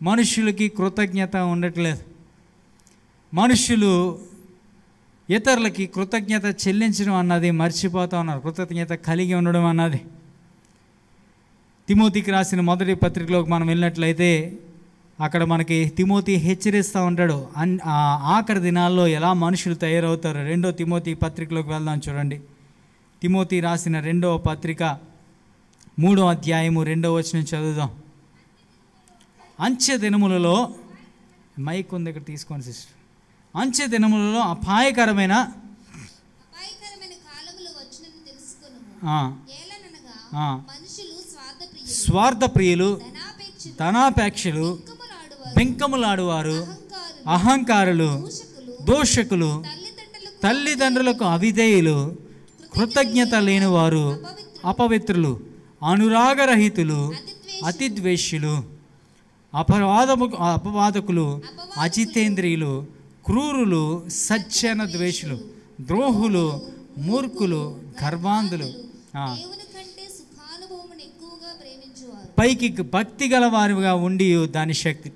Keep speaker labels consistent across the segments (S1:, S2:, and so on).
S1: మనుషులకి కృతజ్ఞత ఉండట్లేదు. మనుషులు ఇతరులకి కృతజ్ఞత చెల్లించడం అన్నది మర్చిపోతూ ఉన్నారు, కృతజ్ఞత కలిగి ఉండడం అన్నది. తిమోతికి రాసిన మొదటి పత్రికలోకి మనం వెళ్ళినట్లయితే అక్కడ మనకి తిమోతి హెచ్చరిస్తూ ఉంటాడు ఆఖరి దినాల్లో ఎలా మనుషులు తయారవుతారు. 2 తిమోతి పత్రికలోకి వెళ్దాం చూడండి. తిమోతి రాసిన 2వ పత్రిక 3వ అధ్యాయము 2వ వచనం చదువుదాం. అంచె దినములలో, మైక్ ఉంది ఇక్కడ తీసుకోండి సిస్టర్. అంచె దినములలో అపాయకరమైన స్వార్థప్రియులు, ధనాపేక్షలు, బెంకములాడువారు, అహంకారులు, దోషకులు, తల్లిదండ్రులకు అవిధేయులు, కృతజ్ఞత లేనివారు, అపవిత్రులు, అనురాగరహితులు, అతిద్వేష్యులు, అపవాదకులు, అజితేంద్రియులు, క్రూరులు, సజ్జన ద్వేషులు, ద్రోహులు, మూర్ఖులు, గర్వాంధులు, పైకి భక్తి గల వారిగా ఉండి దాని శక్తి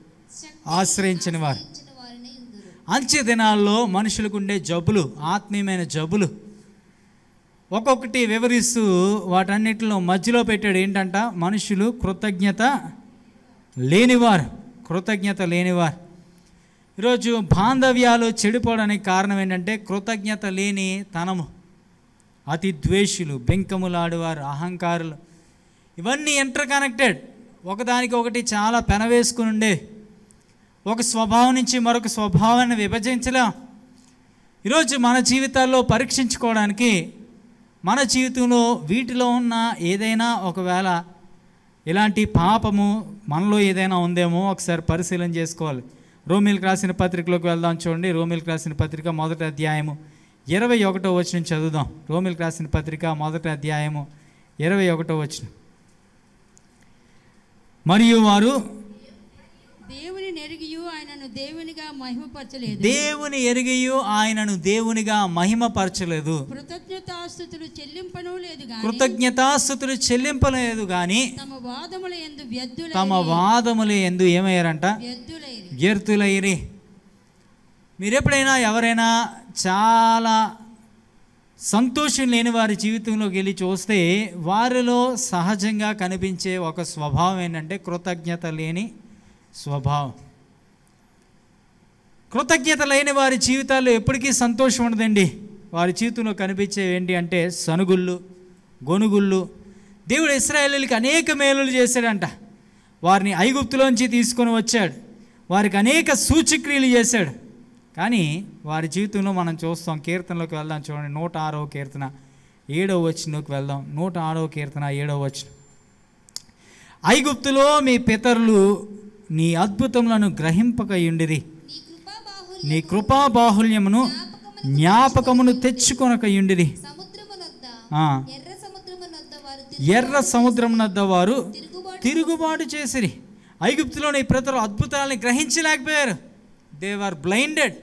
S1: ఆశ్రయించిన వారు. అంచె దినాల్లో మనుషులకు ఉండే జబ్బులు, ఆత్మీయమైన జబ్బులు ఒక్కొక్కటి వివరిస్తూ వాటన్నిటిలో మధ్యలో పెట్టాడు. ఏంటంట? మనుషులు కృతజ్ఞత లేనివారు, కృతజ్ఞత లేనివారు. ఈరోజు బాంధవ్యాలు చెడిపోవడానికి కారణం ఏంటంటే కృతజ్ఞత లేని తనము. అతి ద్వేషులు, బెంకములాడువారు, అహంకారులు, ఇవన్నీ ఇంటర్ కనెక్టెడ్, ఒకదానికి ఒకటి చాలా పెనవేసుకుని ఉండే. ఒక స్వభావం నుంచి మరొక స్వభావాన్ని విభజించలేం. ఈరోజు మన జీవితాల్లో పరీక్షించుకోవడానికి, మన జీవితంలో వీటిలో ఉన్న ఏదైనా ఒకవేళ ఇలాంటి పాపము మనలో ఏదైనా ఉందేమో ఒకసారి పరిశీలన చేసుకోవాలి. రోమీలకు రాసిన పత్రికలోకి వెళ్దాం చూడండి. రోమీలకు రాసిన పత్రిక 1వ అధ్యాయము 21వ వచనం చదువుదాం. రోమీలకు రాసిన పత్రిక 1వ అధ్యాయము 21వ వచనం. మరియు వారు
S2: దేవుని ఎరిగియు ఆయనను దేవునిగా మహిమపరచలేదు,
S1: దేవుని ఎరిగియు ఆయనను దేవునిగా మహిమపరచలేదు,
S2: కృతజ్ఞతాస్తుతులు
S1: చెల్లింపలేదు గాని తమ వాదముల యందు ఏమయ్యారంట? వ్యర్థులైరి. మీరు ఎప్పుడైనా ఎవరైనా చాలా సంతోషం లేని వారి జీవితంలోకి వెళ్ళి చూస్తే వారిలో సహజంగా కనిపించే ఒక స్వభావం ఏంటంటే కృతజ్ఞత లేని స్వభావం. కృతజ్ఞత లేని వారి జీవితాల్లో ఎప్పటికీ సంతోషం ఉండదండి. వారి జీవితంలో కనిపించేవి ఏంటి అంటే సనుగుళ్ళు, గొనుగుళ్ళు. దేవుడు ఇశ్రాయేలీయులకు అనేక మేలులు చేశాడంట. వారిని ఐగుప్తులోంచి తీసుకొని వచ్చాడు, వారికి అనేక సూచక్రియలు చేశాడు. కానీ వారి జీవితంలో మనం చూస్తాం. కీర్తనలోకి వెళ్దాం చూడండి. 106వ కీర్తన 7వ వచనంలోకి వెళ్దాం. 106వ కీర్తన 7వ వచనం. ఐగుప్తులో మీ పితరులు నీ అద్భుతములను గ్రహింపకయుండిరి, నీ కృపా బాహుల్యమును జ్ఞాపకమును తెచ్చుకొనకయుండిరి. ఎర్ర సముద్రమునొద్ద వారు తిరుగుబాటు చేసిరి. ఐగుప్తులో నీ పితరులు అద్భుతాలని గ్రహించలేకపోయారు. They are blinded.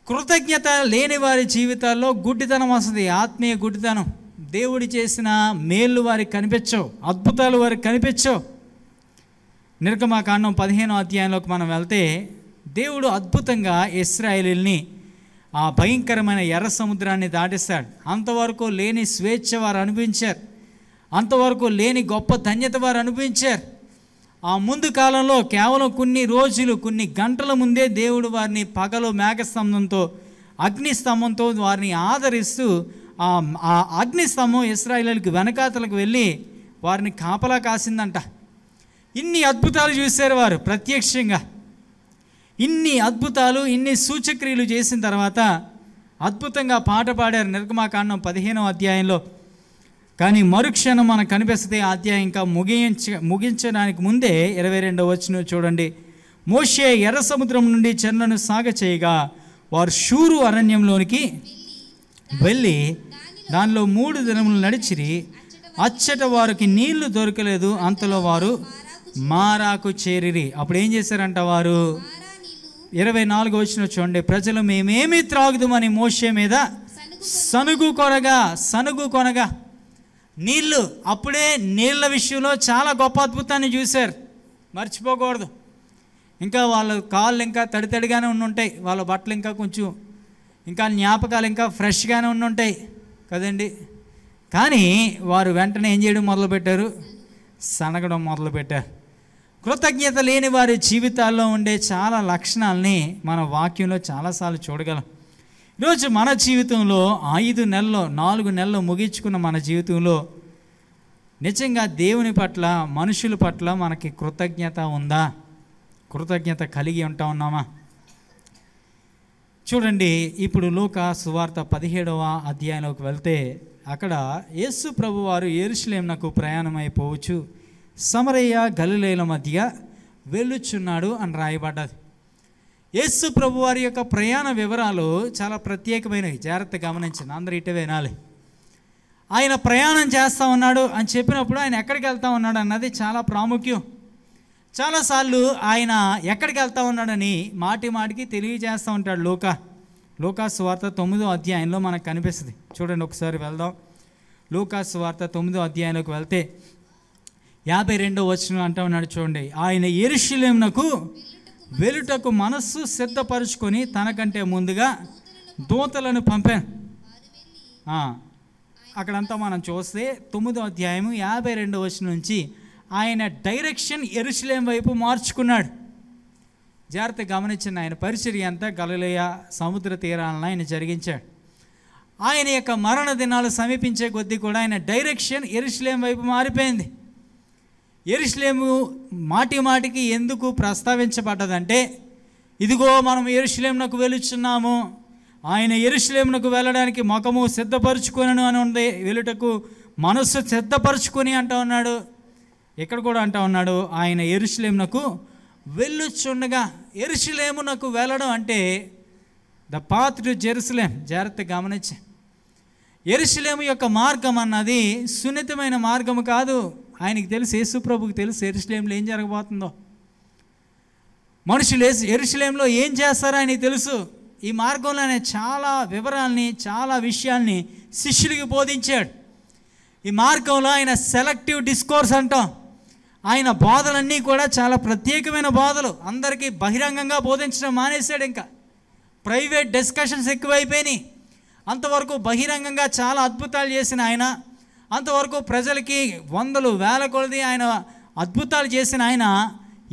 S1: కృతజ్ఞత లేని వారి జీవితాల్లో గుడ్డితనం వస్తుంది, ఆత్మీయ గుడ్డితనం. దేవుడు చేసిన మేళ్ళు వారికి కనిపించవు, అద్భుతాలు వారికి కనిపించవు. నిర్గమకాండం 15వ అధ్యాయంలోకి మనం వెళ్తే దేవుడు అద్భుతంగా ఇశ్రాయేలీయుల్ని ఆ భయంకరమైన ఎర్ర సముద్రాన్ని దాటిస్తాడు. అంతవరకు లేని స్వేచ్ఛ వారు అనుభవించారు, అంతవరకు లేని గొప్ప ధన్యత వారు అనుభవించారు. ఆ ముందు కాలంలో కేవలం కొన్ని రోజులు, కొన్ని గంటల ముందే దేవుడు వారిని పగలు మేఘస్తంభంతో, అగ్నిస్తంభంతో వారిని ఆదరిస్తూ ఆ అగ్నిస్తంభం ఇశ్రాయేలీయులకు వెనకాతలకు వెళ్ళి వారిని కాపలా కాసిందంట. ఇన్ని అద్భుతాలు చూశారు వారు ప్రత్యక్షంగా. ఇన్ని అద్భుతాలు, ఇన్ని సూచక్రియలు చేసిన తర్వాత అద్భుతంగా పాట పాడారు నిర్గమకాండం 15వ అధ్యాయంలో. కానీ మరుక్షణం మనకు కనిపిస్తుంది ఆ అధ్యాయం ఇంకా ముగించడానికి ముందే 22వ వచనం చూడండి. మోషే ఎర్ర సముద్రం నుండి చెర్లను సాగ చేయగా వారు షూరు అరణ్యంలోనికి వెళ్ళి దానిలో 3 దినములు నడిచిరి. అచ్చట వారికి నీళ్లు దొరకలేదు. అంతలో వారు మారాకు చేరిరి. అప్పుడు ఏం చేశారంట వారు? 24వ వచనం చూడండి. ప్రజలు మేమేమి త్రాగుదామని మోషే మీద సనుగు కొనగా నీళ్ళు. అప్పుడే నీళ్ళ విషయంలో చాలా గొప్ప అద్భుతాన్ని చూశారు. మర్చిపోకూడదు. ఇంకా వాళ్ళ కాళ్ళు ఇంకా తడితడిగానే ఉంటాయి, వాళ్ళ బట్టలు ఇంకా కొంచెం ఇంకా జ్ఞాపకాలు ఇంకా ఫ్రెష్గానే ఉంటాయి కదండి. కానీ వారు వెంటనే ఏం చేయడం మొదలుపెట్టారు? సనగడం మొదలుపెట్టారు. కృతజ్ఞత లేని వారి జీవితాల్లో ఉండే చాలా లక్షణాలని మన వాక్యంలో చాలాసార్లు చూడగలం. ఈరోజు మన జీవితంలో 5 నెలల్లో 4 నెలలు ముగించుకున్న మన జీవితంలో నిజంగా దేవుని పట్ల, మనుషుల పట్ల మనకి కృతజ్ఞత ఉందా? కృతజ్ఞత కలిగి ఉంటా ఉన్నామా? చూడండి, ఇప్పుడు లూకా సువార్త 17వ అధ్యాయంలోకి వెళ్తే అక్కడ యేసు ప్రభువారు యెరూషలేమునకు ప్రయాణమైపోవచ్చు సమరయ గలిలయల మధ్య వెళ్ళుచున్నాడు అని రాయబడ్డది. యేసు ప్రభువారి యొక్క ప్రయాణ వివరాలు చాలా ప్రత్యేకమైనవి, జాగ్రత్తగా గమనించండి, అందరూ ఇటే వినాలి. ఆయన ప్రయాణం చేస్తూ ఉన్నాడు అని చెప్పినప్పుడు ఆయన ఎక్కడికి వెళ్తూ ఉన్నాడు అన్నది చాలా ప్రాముఖ్యం. చాలాసార్లు ఆయన ఎక్కడికి వెళ్తూ ఉన్నాడని మాటి మాటికి తెలియజేస్తూ ఉంటాడు. లూకా సువార్త 9వ అధ్యాయంలో మనకు కనిపిస్తుంది. చూడండి, ఒకసారి వెళ్దాం. లూకా సువార్త 9వ అధ్యాయంలోకి వెళ్తే 52వ వచనం అంటూ ఉన్నాడు. చూడండి, ఆయన యెరూషలేమునకు వెలుటకు మనస్సు సిద్ధపరుచుకొని తనకంటే ముందుగా దూతలను పంపాను. అక్కడంతా మనం చూస్తే 9వ అధ్యాయం 52వ వచనం నుంచి ఆయన డైరెక్షన్ యెరూషలేం వైపు మార్చుకున్నాడు. జాగ్రత్తగా గమనించండి, ఆయన పరిచర్య అంతా గలిలయ సముద్ర తీరాలను ఆయన జరిగించాడు. ఆయన యొక్క మరణ దినాలు సమీపించే కొద్దీ కూడా ఆయన డైరెక్షన్ యెరూషలేం వైపు మారిపోయింది. యెరూషలేము మాటి మాటికి ఎందుకు ప్రస్తావించబడ్డదంటే, ఇదిగో మనం యెరూషలేమునకు వెళుచున్నాము, ఆయన యెరూషలేమునకు వెళ్ళడానికి ముఖము సిద్ధపరచుకొనను అని ఉంది, వెలుటకు మనస్సు సిద్ధపరచుకొని అంటూ ఉన్నాడు. ఇక్కడ కూడా అంటూ ఉన్నాడు, ఆయన యెరూషలేమునకు వెళ్ళుచుండగా. యెరూషలేమునకు వెళ్ళడం అంటే ద పాత్ టు జెరూసలేం. జాగ్రత్తగా గమనించి, యెరూషలేము యొక్క మార్గం అన్నది సున్నితమైన మార్గము కాదు. ఆయనకి తెలుసు, యేసు ప్రభువుకి తెలుసు యెరూషలేంలో ఏం జరగబోతుందో, మనుషులు యెరూషలేంలో ఏం చేస్తారో ఆయనకి తెలుసు. ఈ మార్గంలో ఆయన చాలా వివరాల్ని, చాలా విషయాల్ని శిష్యులకి బోధించాడు. ఈ మార్గంలో ఆయన సెలెక్టివ్ డిస్కోర్స్ అంటాం. ఆయన బోధలన్నీ కూడా చాలా ప్రత్యేకమైన బోధలు. అందరికీ బహిరంగంగా బోధించడం మానేశాడు. ఇంకా ప్రైవేట్ డిస్కషన్స్ ఎక్కువైపోయినాయి. అంతవరకు బహిరంగంగా చాలా అద్భుతాలు చేసిన ఆయన, అంతవరకు ప్రజలకి వందలు వేల కొలది ఆయన అద్భుతాలు చేసిన ఆయన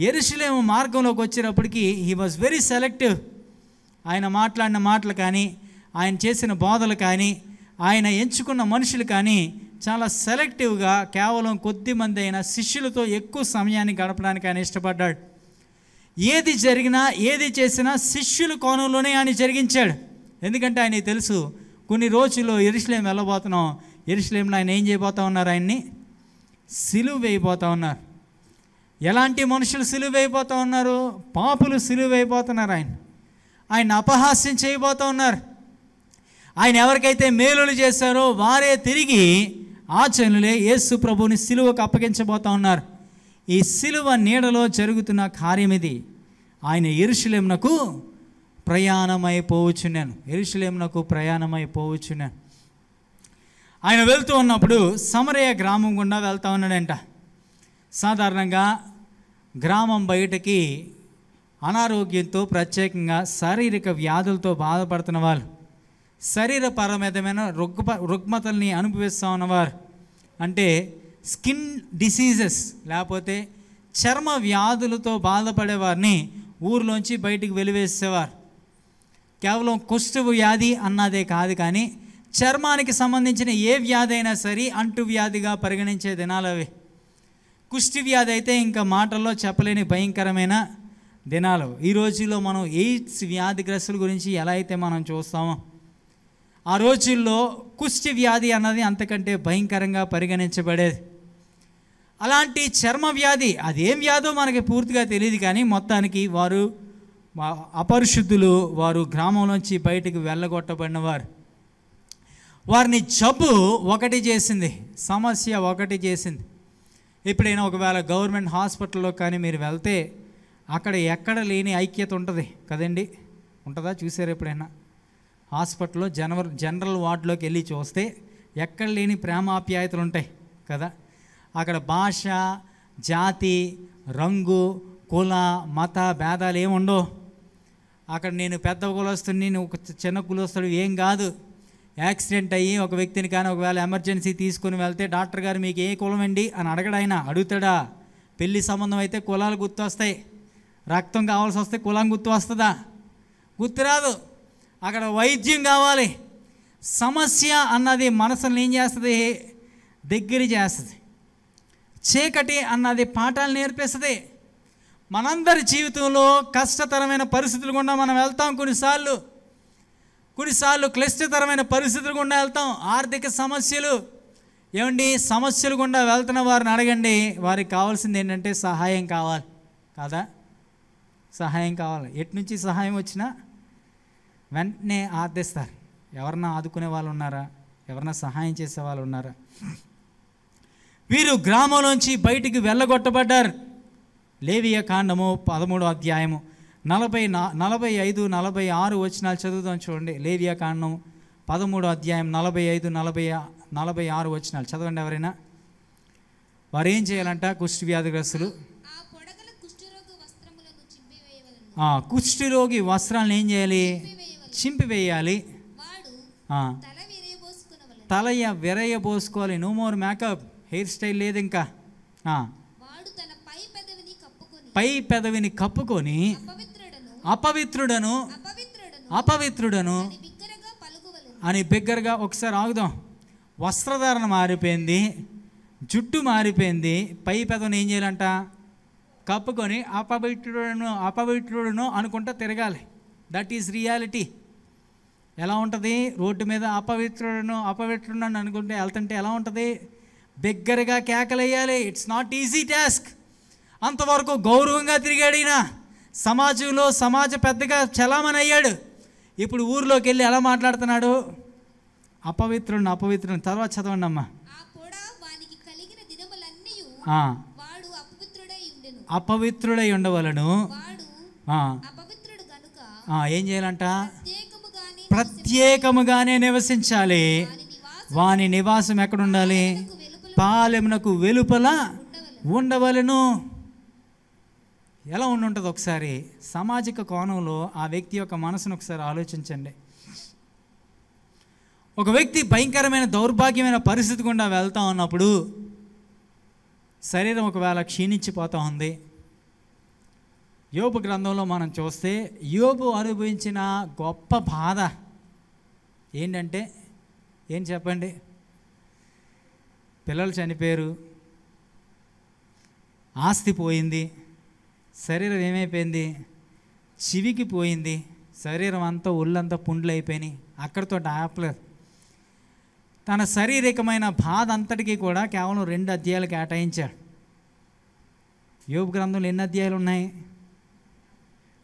S1: యెరూషలేము మార్గంలోకి వచ్చేటప్పటికి హీ వాజ్ వెరీ సెలెక్టివ్. ఆయన మాట్లాడిన మాటలు కానీ, ఆయన చేసిన బోధలు కానీ, ఆయన ఎంచుకున్న మనుషులు కానీ చాలా సెలెక్టివ్గా కేవలం కొద్ది మంది అయిన శిష్యులతో ఎక్కువ సమయాన్ని గడపడానికి ఆయన ఇష్టపడ్డాడు. ఏది జరిగినా, ఏది చేసినా శిష్యుల కోణంలోనే ఆయన జరిగించాడు. ఎందుకంటే ఆయనకి తెలుసు, కొన్ని రోజుల్లో యెరూషలేం వెళ్ళబోతున్నాం, యెరూషలేంలో ఆయన ఏం చేయబోతా ఉన్నారు? ఆయన్ని సిలువ వేయబోతా ఉన్నారు. ఎలాంటి మనుషులు సిలువ వేయబోతా ఉన్నారు? పాపులు సిలువ వేయబోతున్నారు. ఆయన అపహాస్యం చేయబోతూ ఉన్నారు. ఆయన ఎవరికైతే మేలులు చేశారో వారే తిరిగి ఆచరణలే యేసు ప్రభువుని సిలువకు అప్పగించబోతూ ఉన్నారు. ఈ సిలువ నీడలో జరుగుతున్న కార్యం ఇది. ఆయన యెరూషలేమునకు ప్రయాణమైపోవచ్చున్నాను, యెరూషలేమునకు ప్రయాణమైపోవచ్చున్నాను. ఆయన వెళ్తూ ఉన్నప్పుడు సమరయ గ్రామం గుండా వెళ్తూ ఉన్నాడంట. సాధారణంగా గ్రామం బయటకి అనారోగ్యంతో, ప్రత్యేకంగా శారీరక వ్యాధులతో బాధపడుతున్న వాళ్ళు, శరీరపరమైన రుగ్మతల్ని అనుభవిస్తూ ఉన్నవారు, అంటే స్కిన్ డిసీజెస్ లేకపోతే చర్మ వ్యాధులతో బాధపడేవారిని ఊర్లోంచి బయటికి వెలివేసేవారు. కేవలం కుష్ఠ వ్యాధి అన్నదే కాదు, కానీ చర్మానికి సంబంధించిన ఏ వ్యాధి అయినా సరే అంటు వ్యాధిగా పరిగణించే దినాలు అవి. కుష్ఠ వ్యాధి అయితే ఇంకా మాటల్లో చెప్పలేని భయంకరమైన దినాలు. ఈ రోజుల్లో మనం ఎయిడ్స్ వ్యాధిగ్రస్తుల గురించి ఎలా అయితే మనం చూస్తామో, ఆ రోజుల్లో కుష్ఠ వ్యాధి అన్నది అంతకంటే భయంకరంగా పరిగణించబడేది. అలాంటి చర్మ వ్యాధి, అదేం వ్యాధో మనకి పూర్తిగా తెలియదు, కానీ మొత్తానికి వారు అపరిశుద్ధులు, వారు గ్రామంలోంచి బయటికి వెళ్ళగొట్టబడినవారు. వారిని జబ్బు ఒకటి చేసింది, సమస్య ఒకటి చేసింది. ఎప్పుడైనా ఒకవేళ గవర్నమెంట్ హాస్పిటల్లో కానీ మీరు వెళ్తే అక్కడ ఎక్కడ లేని ఐక్యత ఉంటుంది కదండి, ఉంటుందా? చూసారు ఎప్పుడైనా? హాస్పిటల్లో జనరల్ వార్డులోకి వెళ్ళి చూస్తే ఎక్కడ లేని ప్రేమాప్యాయతలు ఉంటాయి కదా. అక్కడ భాష, జాతి, రంగు, కుల, మత భేదాలు ఏముండవు అక్కడ. నేను పెద్ద కులస్తుని, నేను ఒక చిన్న కులస్తుడు ఏం కాదు. యాక్సిడెంట్ అయ్యి ఒక వ్యక్తిని కానీ ఒకవేళ ఎమర్జెన్సీ తీసుకుని వెళ్తే డాక్టర్ గారు మీకు ఏ కులం అండి అని అడగడాయన, అడుగుతాడా? పెళ్లి సంబంధం అయితే కులాలు గుర్తు వస్తాయి, రక్తం కావాల్సి వస్తే కులం గుర్తు వస్తుందా? గుర్తురాదు. అక్కడ వైద్యం కావాలి. సమస్య అన్నది మనసుని ఏం చేస్తుంది? దగ్గర చేస్తుంది. చీకటి అన్నది పాఠాలు నేర్పిస్తుంది. మనందరి జీవితంలో కష్టతరమైన పరిస్థితులు గుండా మనం వెళ్తాం. కొన్నిసార్లు క్లిష్టతరమైన పరిస్థితులు గుండా వెళ్తాం. ఆర్థిక సమస్యలు. ఏమండి, సమస్యలు గుండా వెళ్తున్న వారిని అడగండి, వారికి కావాల్సింది ఏంటంటే సహాయం కావాలి కాదా? సహాయం కావాలి. ఎటు నుంచి సహాయం వచ్చినా వెంటనే ఆర్థిస్తారు. ఎవరన్నా ఆదుకునే వాళ్ళు ఉన్నారా? ఎవరన్నా సహాయం చేసే వాళ్ళు ఉన్నారా? వీరు గ్రామంలోంచి బయటికి వెళ్ళగొట్టబడ్డారు. లేవియ కాండము 13వ అధ్యాయము 45, 46 వచనాలు చదువుదాం చూడండి. లేవియ కాండం 13వ అధ్యాయం 45, 46 వచనాలు చదవండి ఎవరైనా. వారు ఏం చేయాలంట? కుష్టి వ్యాధిగ్రస్తులు కుష్ఠరోగి వస్త్రాలను ఏం చేయాలి? చింపివేయాలి. తల విరయబోసుకోవాలి. No more makeup, hair style లేదు ఇంకా. పై పెదవిని కప్పుకొని అపవిత్రుడను అని బిగ్గరగా. ఒకసారి ఆగుదాం. వస్త్రధారణ మారిపోయింది, జుట్టు మారిపోయింది, పై పెదవిని ఏం చేయాలంట? కప్పుకొని అపవిత్రుడును అనుకుంటా తిరగాలి. That is reality. ఎలా ఉంటుంది? రోడ్డు మీద అపవిత్రుడు అనుకుంటే వెళ్తుంటే ఎలా ఉంటుంది? బిగ్గరగా కేకలేయాలి. It's not easy task. అంతవరకు గౌరవంగా తిరిగాడు ఈయన. సమాజంలో పెద్దగా చలామణి అయ్యాడు. ఇప్పుడు ఊరిలోకి వెళ్ళి ఎలా మాట్లాడుతున్నాడు? అపవిత్రుడు. తర్వాత చదవండి అమ్మా. అపవిత్రుడై ఉండవలను. ఏం చేయాలంట? ప్రత్యేకముగానే నివసించాలి. వాని నివాసం ఎక్కడ ఉండాలి? పాలెమునకు వెలుపల ఉండవలను. ఎలా ఉండుంటుంది? ఒకసారి సామాజిక కోణంలో ఆ వ్యక్తి యొక్క మనసును ఒకసారి ఆలోచించండి. ఒక వ్యక్తి భయంకరమైన దౌర్భాగ్యమైన పరిస్థితి గుండా వెళ్తా ఉన్నప్పుడు శరీరం ఒకవేళ క్షీణించిపోతూ ఉంది. యోబు గ్రంథంలో మనం చూస్తే యోబు అనుభవించిన గొప్ప బాధ ఏంటంటే, ఏం చెప్పండి? పిల్లలు చనిపోయారు, ఆస్తి పోయింది, శరీరం ఏమైపోయింది? చివికి పోయింది. శరీరం అంతా ఒళ్ళంతా పుండ్లు అయిపోయినాయి. అక్కడితో ఆపలేదు. తన శారీరకమైన బాధ అంతటికీ కూడా కేవలం 2 అధ్యాయాలు కేటాయించాడు. యోబు గ్రంథంలో ఎన్ని అధ్యాయాలు ఉన్నాయి?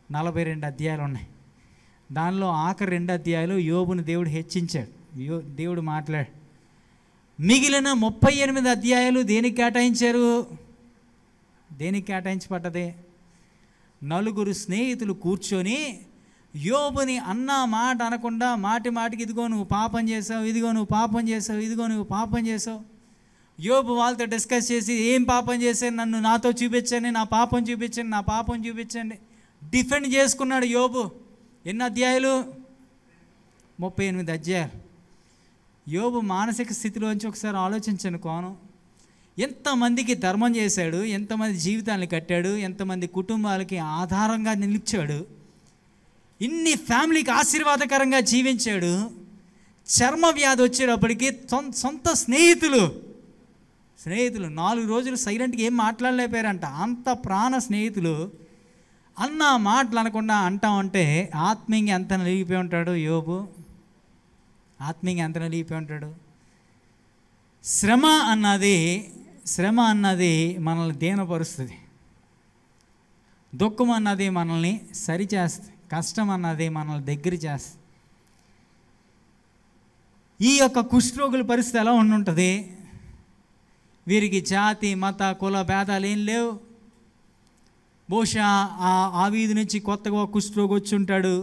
S1: 42 అధ్యాయాలు ఉన్నాయి. దానిలో ఆఖరి 2 అధ్యాయాలు యోబుని దేవుడు హెచ్చించాడు. దేవుడు మాట్లాడు. మిగిలిన 38 అధ్యాయాలు దేనికి కేటాయించారు? దేనికి కేటాయించబడ్డది? 4 స్నేహితులు కూర్చొని యోబుని అన్న మాట అనకుండా మాటికి ఇదిగో నువ్వు పాపం చేసావు, ఇదిగో నువ్వు పాపం చేసావు, ఇదిగో నువ్వు పాపం చేసావు. యోబు వాళ్ళతో డిస్కస్ చేసి ఏం పాపం చేశాను, నాతో చూపించండి, నా పాపం చూపించండి. డిఫెండ్ చేసుకున్నాడు యోబు. ఎన్ని అధ్యాయాలు? 38 అధ్యాయాలు. యోబు మానసిక స్థితిలోంచి ఒకసారి ఆలోచించండి కోణం. ఎంతమందికి ధర్మం చేశాడు, ఎంతమంది జీవితాన్ని కట్టాడు, ఎంతమంది కుటుంబాలకి ఆధారంగా నిలిచాడు, ఇన్ని ఫ్యామిలీకి ఆశీర్వాదకరంగా జీవించాడు. చర్మ వ్యాధి వచ్చేటప్పటికి సొంత స్నేహితులు 4 రోజులు సైలెంట్గా ఏం మాట్లాడలేకపోయారంట. అంత ప్రాణ స్నేహితులు అన్న మాటలు అనకుండా అంటామంటే ఆత్మీయంగా ఎంత నలిగిపోయి ఉంటాడు యోబు. ఆత్మీయంగా ఎంత నలిగిపోయి ఉంటాడు. శ్రమ అన్నది మనల్ని దీనపరుస్తుంది. దుఃఖం అన్నది మనల్ని సరిచేస్తుంది. కష్టం అన్నది మనల్ని దగ్గర చేస్తుంది. ఈ యొక్క కుష్ఠరోగుల పరిస్థితి ఎలా ఉండుంటుంది? వీరికి జాతి, మత, కుల భేదాలు ఏం లేవు. బహుశా ఆ వీధి నుంచి కొత్తగా కుష్ఠరోగి వచ్చి ఉంటాడు.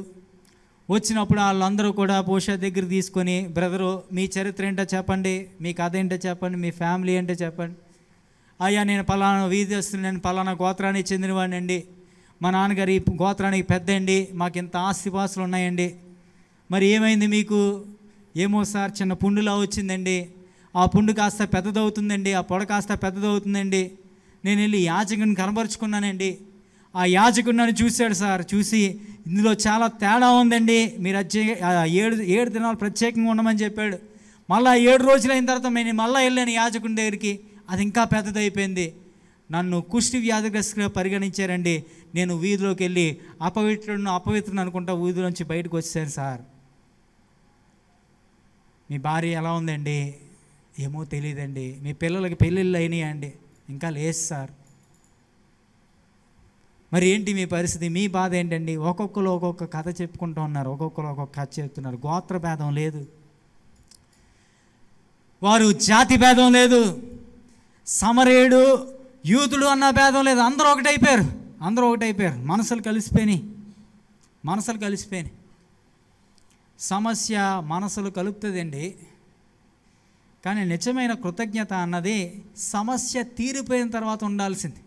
S1: వచ్చినప్పుడు వాళ్ళందరూ కూడా బహుశా దగ్గర తీసుకొని, బ్రదరు మీ చరిత్ర ఏంటో చెప్పండి, మీ కథ ఏంటో చెప్పండి, మీ ఫ్యామిలీ ఏంటో చెప్పండి. అయ్యా నేను పలానా వీధస్తుని, నేను పలానా గోత్రానికి చెందినవాడినండి, మా నాన్నగారి గోత్రానికి పెద్ద అండి, మాకు ఇంత ఆస్తిపాస్తులు ఉన్నాయండి, మరి ఏమైంది మీకు? ఏమో సార్ చిన్న పుండులా వచ్చిందండి, ఆ పుండు కాస్త పెద్దదవుతుందండి, ఆ పొడ కాస్త పెద్దదవుతుందండి, నేను వెళ్ళి యాజకుని కనబరుచుకున్నానండి, ఆ యాజకుడు నన్ను చూశాడు సార్, చూసి ఇందులో చాలా తేడా ఉందండి, మీరు ఏడు దినాలు ప్రత్యేకంగా ఉండమని చెప్పాడు. మళ్ళీ 7 రోజులు అయిన తర్వాత నేను మళ్ళీ వెళ్ళాను యాజకుని దగ్గరికి, అది ఇంకా పెద్దదైపోయింది, నన్ను కుష్టి వ్యాధిగ్రస్తుగా పరిగణించారండి, నేను వీధిలోకి వెళ్ళి అపవిత్రుని అనుకుంటా వీధిలోంచి బయటకు వచ్చాను సార్. మీ భార్య ఎలా ఉందండి? ఏమో తెలియదండి. మీ పిల్లలకి పెళ్ళిళ్ళు అయినాయా అండి? ఇంకా లేదు సార్. మరి ఏంటి మీ పరిస్థితి? మీ బాధ ఏంటండి? ఒక్కొక్కరు ఒక్కొక్క కథ చెప్పుకుంటూ ఉన్నారు, ఒక్కొక్కరు ఒక్కొక్క కథ చెప్తున్నారు. గోత్ర భేదం లేదు, వారు జాతి భేదం లేదు, సమరేయుడు యూదుడు అన్న భేదం లేదు, అందరూ ఒకటైపోయారు, అందరూ ఒకటైపోయారు. మనసులు కలిసిపోయినాయి. సమస్య మనసులు కలుపుతుందండి, కానీ నిజమైన కృతజ్ఞత అన్నది సమస్య తీరిపోయిన తర్వాత ఉండాల్సింది.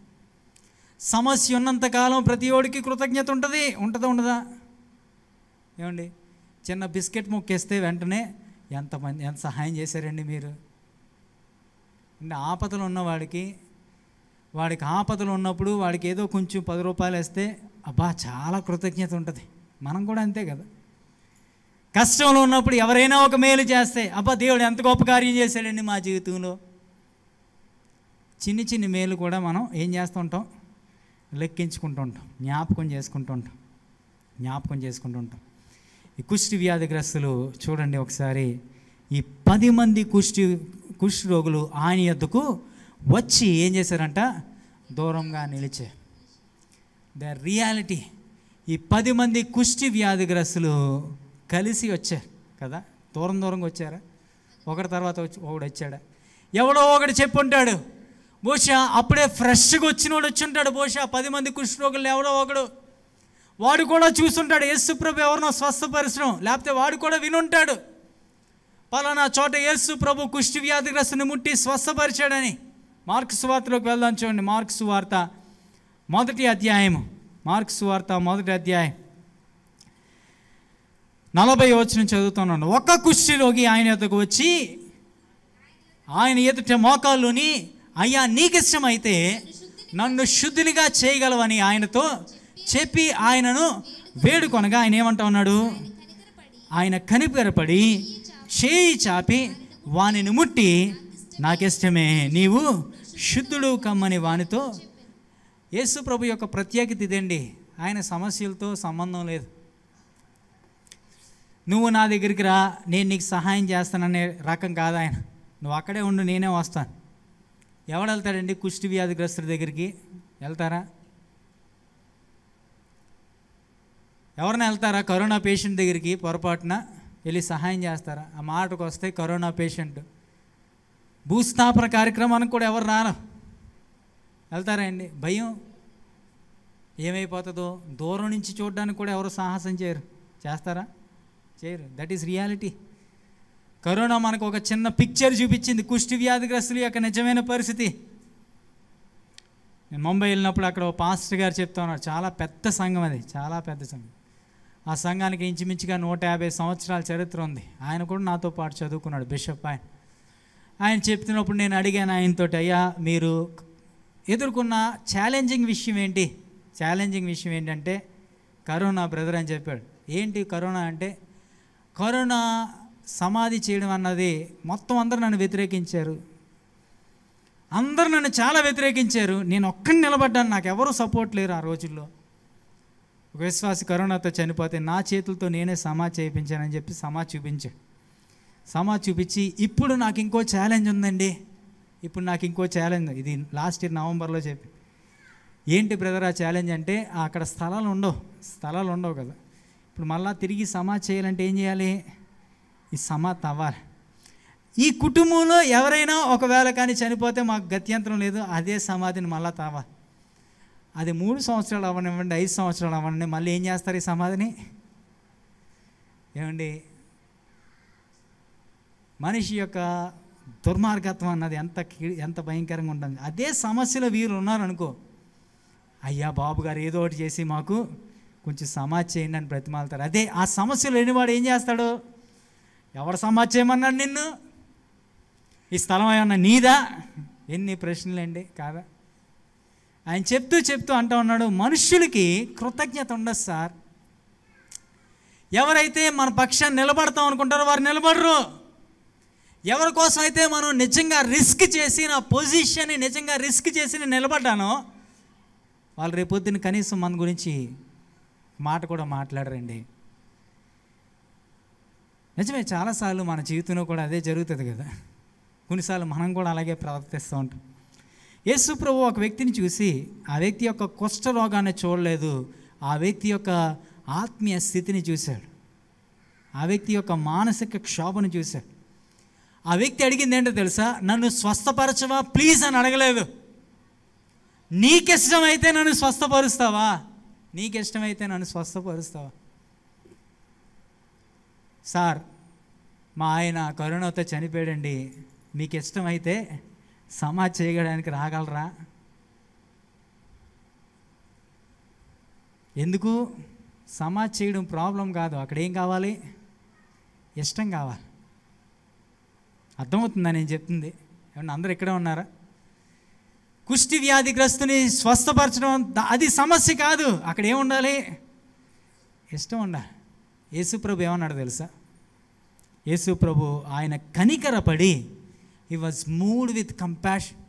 S1: సమస్య ఉన్నంతకాలం ప్రతి ఒడికి కృతజ్ఞత ఉండదా? ఏమండి, చిన్న బిస్కెట్ ముక్కేస్తే వెంటనే ఎంత సహాయం చేశారండి మీరు అంటే. ఆపదలు ఉన్నవాడికి, వాడికి ఆపదలు ఉన్నప్పుడు వాడికి ఏదో కొంచెం 10 రూపాయలు వేస్తే అబ్బా చాలా కృతజ్ఞత ఉంటుంది. మనం కూడా అంతే కదా, కష్టంలో ఉన్నప్పుడు ఎవరైనా ఒక మేలు చేస్తే అబ్బా దేవుడు ఎంత గొప్ప కార్యం చేశాడండి మా జీవితంలో. చిన్ని మేలు కూడా మనం ఏం చేస్తూ ఉంటాం? లెక్కించుకుంటూ ఉంటాం, జ్ఞాపకం చేసుకుంటూ ఉంటాం. ఈ కుష్టి వ్యాధిగ్రస్తులు చూడండి ఒకసారి, ఈ 10 మంది కుష్టి రోగులు ఆయన యొద్దకు వచ్చి ఏం చేశారంట? దూరంగా నిలిచారు. ద రియాలిటీ, ఈ 10 మంది కుష్టి వ్యాధిగ్రస్తులు కలిసి వచ్చారు కదా, దూరంగా వచ్చారా? ఒకటి తర్వాత ఒకడు వచ్చాడా? ఎవడో ఒకటి చెప్పుంటాడు, బహుశా అప్పుడే ఫ్రెష్గా వచ్చినోడు వచ్చి ఉంటాడు, బహుశా 10 మంది కుష్ఠరోగులు ఎవడో ఒకడు, వాడు కూడా చూసుంటాడు యేసుప్రభు ఎవరినో స్వస్థపరచడం, లేకపోతే వాడు కూడా వినుంటాడు పలానా చోట యేసు ప్రభు కుష్టి వ్యాధిగ్రస్తుని ముట్టి స్వస్థపరిచాడని. మార్కు సువార్తలోకి వెళ్దాం చూడండి. మార్కు సువార్త మొదటి అధ్యాయం 40వ వచనం చదువుతున్నాను. ఒక కుష్ఠరోగి ఆయన ఎదుటకు వచ్చి ఆయన ఎదుట మోకాళ్ళుని, అయ్యా నీకు ఇష్టమైతే నన్ను శుద్ధినిగా చేయగలవని ఆయనతో చెప్పి ఆయనను వేడుకొనగా ఆయన ఏమంటా ఉన్నాడు? ఆయన కనిపెరపడి చేయి చాపి వానిని ముట్టి నాకిష్టమే, నీవు శుద్ధుడు కమ్మని వానితో. యేసు ప్రభు యొక్క ప్రత్యేకత ఇదండి, ఆయన సమస్యలతో సంబంధం లేదు. నువ్వు నా దగ్గరికి రా, నేను నీకు సహాయం చేస్తాననే రకం కాదు ఆయన. నువ్వు అక్కడే ఉండు, నేనే వస్తాను. ఎవడు వెళ్తాడండి కుష్టి వ్యాధిగ్రస్తుడి దగ్గరికి? వెళ్తారా? ఎవరైనా వెళ్తారా కరోనా పేషెంట్ దగ్గరికి? పొరపాటున వెళ్ళి సహాయం చేస్తారా? ఆ మాటకు వస్తే కరోనా పేషెంట్ భూస్థాపన కార్యక్రమానికి కూడా ఎవరు రాను. వెళ్తారా అండి? భయం ఏమైపోతుందో దూరం నుంచి చూడడానికి కూడా ఎవరు సాహసం చేయరు. చేస్తారా? చేయరు. That is reality. కరోనా మనకు ఒక చిన్న పిక్చర్ చూపించింది కుష్టి వ్యాధిగ్రస్తుల యొక్క నిజమైన పరిస్థితి. నేను ముంబై వెళ్ళినప్పుడు అక్కడ ఒక పాస్టర్ గారు చెప్తా ఉన్నారు, చాలా పెద్ద సంఘం, అది చాలా పెద్ద సంఘం. ఆ సంఘానికి ఇంచుమించుగా 150 సంవత్సరాల చరిత్ర ఉంది. ఆయన కూడా నాతో పాటు చదువుకున్నాడు, బిషప్. ఆయన చెప్తున్నప్పుడు నేను అడిగాను ఆయనతోటి, అయ్యా మీరు ఎదుర్కొన్న ఛాలెంజింగ్ విషయం ఏంటి? ఛాలెంజింగ్ విషయం ఏంటంటే కరోనా బ్రదర్ అని చెప్పాడు. ఏంటి కరోనా అంటే? కరోనా సమాధి చేయడం అన్నది మొత్తం అందరూ నన్ను వ్యతిరేకించారు, అందరూ నన్ను చాలా వ్యతిరేకించారు, నేను ఒక్కడిని నిలబడ్డాను, నాకు ఎవరు సపోర్ట్ లేరు. ఆ రోజుల్లో ఒక విశ్వాసి కరోనాతో చనిపోతే నా చేతులతో నేనే సమాధి చేయించానని చెప్పి సమాధి చూపించాడు. సమాధి చూపించి ఇప్పుడు నాకు ఇంకో ఛాలెంజ్ ఉందండి, ఇప్పుడు నాకు ఇంకో ఛాలెంజ్, ఇది లాస్ట్ ఇయర్ నవంబర్లో చెప్పి. ఏంటి బ్రదర్ ఆ ఛాలెంజ్ అంటే, అక్కడ స్థలాలు ఉండవు కదా, ఇప్పుడు మళ్ళీ తిరిగి సమాధి చేయాలంటే ఏం చేయాలి? ఈ సమాధి అవ్వాలి. ఈ కుటుంబంలో ఎవరైనా ఒకవేళ కానీ చనిపోతే మాకు గత్యంతరం లేదు, అదే సమాధిని మళ్ళీ తవ్వాలి. అది 3 సంవత్సరాలు అవ్వనివ్వండి, 5 సంవత్సరాలు అవ్వండి, మళ్ళీ ఏం చేస్తారు ఈ సమాధిని? ఏమండి, మనిషి యొక్క దుర్మార్గత్వం అన్నది ఎంత భయంకరంగా ఉంటుంది. అదే సమస్యలో వీరు ఉన్నారనుకో, అయ్యా బాబు గారు ఏదో ఒకటి చేసి మాకు కొంచెం సమాజ్ చేయండి అని బ్రతిమాలుతారు. అదే ఆ సమస్యలు లేనివాడు ఏం చేస్తాడు? ఎవరు సమాజ్ చేయమన్నాడు నిన్ను? ఈ స్థలం ఏమన్నా నీదా? ఎన్ని ప్రశ్నలండి కాదా? ఆయన చెప్తూ అంటూ ఉన్నాడు, మనుష్యులకి కృతజ్ఞత ఉండదు సార్. ఎవరైతే మన పక్షాన్ని నిలబడతాం అనుకుంటారో వారు నిలబడరు. ఎవరి కోసం అయితే మనం నిజంగా రిస్క్ చేసి, నా పొజిషన్ని నిజంగా రిస్క్ చేసి నేను నిలబడ్డానో వాళ్ళు రేపొద్దున కనీసం మన గురించి మాట కూడా మాట్లాడరండి. నిజమే, చాలాసార్లు మన జీవితంలో కూడా అదే జరుగుతుంది కదా. కొన్నిసార్లు మనం కూడా అలాగే ప్రవర్తిస్తూ ఉంటాం. యేసు ప్రభు ఒక వ్యక్తిని చూసి ఆ వ్యక్తి యొక్క కుష్ఠ రోగాన్ని చూడలేదు, ఆ వ్యక్తి యొక్క ఆత్మీయ స్థితిని చూశాడు, ఆ వ్యక్తి యొక్క మానసిక క్షోభను చూశాడు. ఆ వ్యక్తి అడిగింది ఏంటో తెలుసా? నన్ను స్వస్థపరచవా ప్లీజ్ అని అడగలేదు. నీకిష్టమైతే నన్ను స్వస్థపరుస్తావా, నీకిష్టమైతే నన్ను స్వస్థపరుస్తావా? సార్ మా ఆయన కరోనాతో చనిపోయాడండి, మీకు ఇష్టమైతే సమాజ్ చేయడానికి రాగలరా? ఎందుకు? సమాజ్ చేయడం ప్రాబ్లం కాదు, అక్కడ ఏం కావాలి? ఇష్టం కావాలి. అర్థమవుతుందా నేను చెప్తుంది? ఏమన్నా అందరూ ఇక్కడే ఉన్నారా? కుష్టి వ్యాధిగ్రస్తుని స్వస్థపరచడం అది సమస్య కాదు, అక్కడ ఏముండాలి? ఇష్టం ఉండాలి. యేసుప్రభు ఏమన్నాడు తెలుసా? యేసుప్రభు ఆయన కనికరపడి, he was moved with compassion.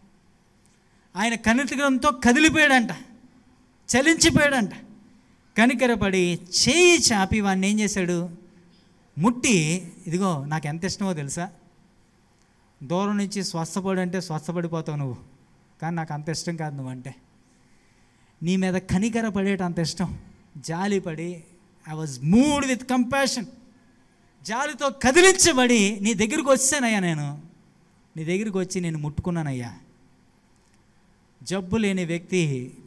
S1: ఆయన కనికరంతో కదిలిపోయాడంట, చలించిపోయాడంట. కనికరపడి చేయి చాపి వాడిని ఏం చేశాడు? ముట్టి, ఇదిగో నాకు ఎంత ఇష్టమో తెలుసా? దూరం నుంచి స్వస్థపడు అంటే స్వస్థపడిపోతావు నువ్వు, కానీ నాకు అంత ఇష్టం కాదు నువ్వంటే. నీ మీద కనికరపడేట అంత ఇష్టం, జాలిపడి, I was moved with compassion, జాలితో కదిలించబడి నీ దగ్గరికి వచ్చానయ్యా, నేను నీ దగ్గరికి వచ్చి నేను ముట్టుకున్నానయ్యా. జబ్బు లేని వ్యక్తి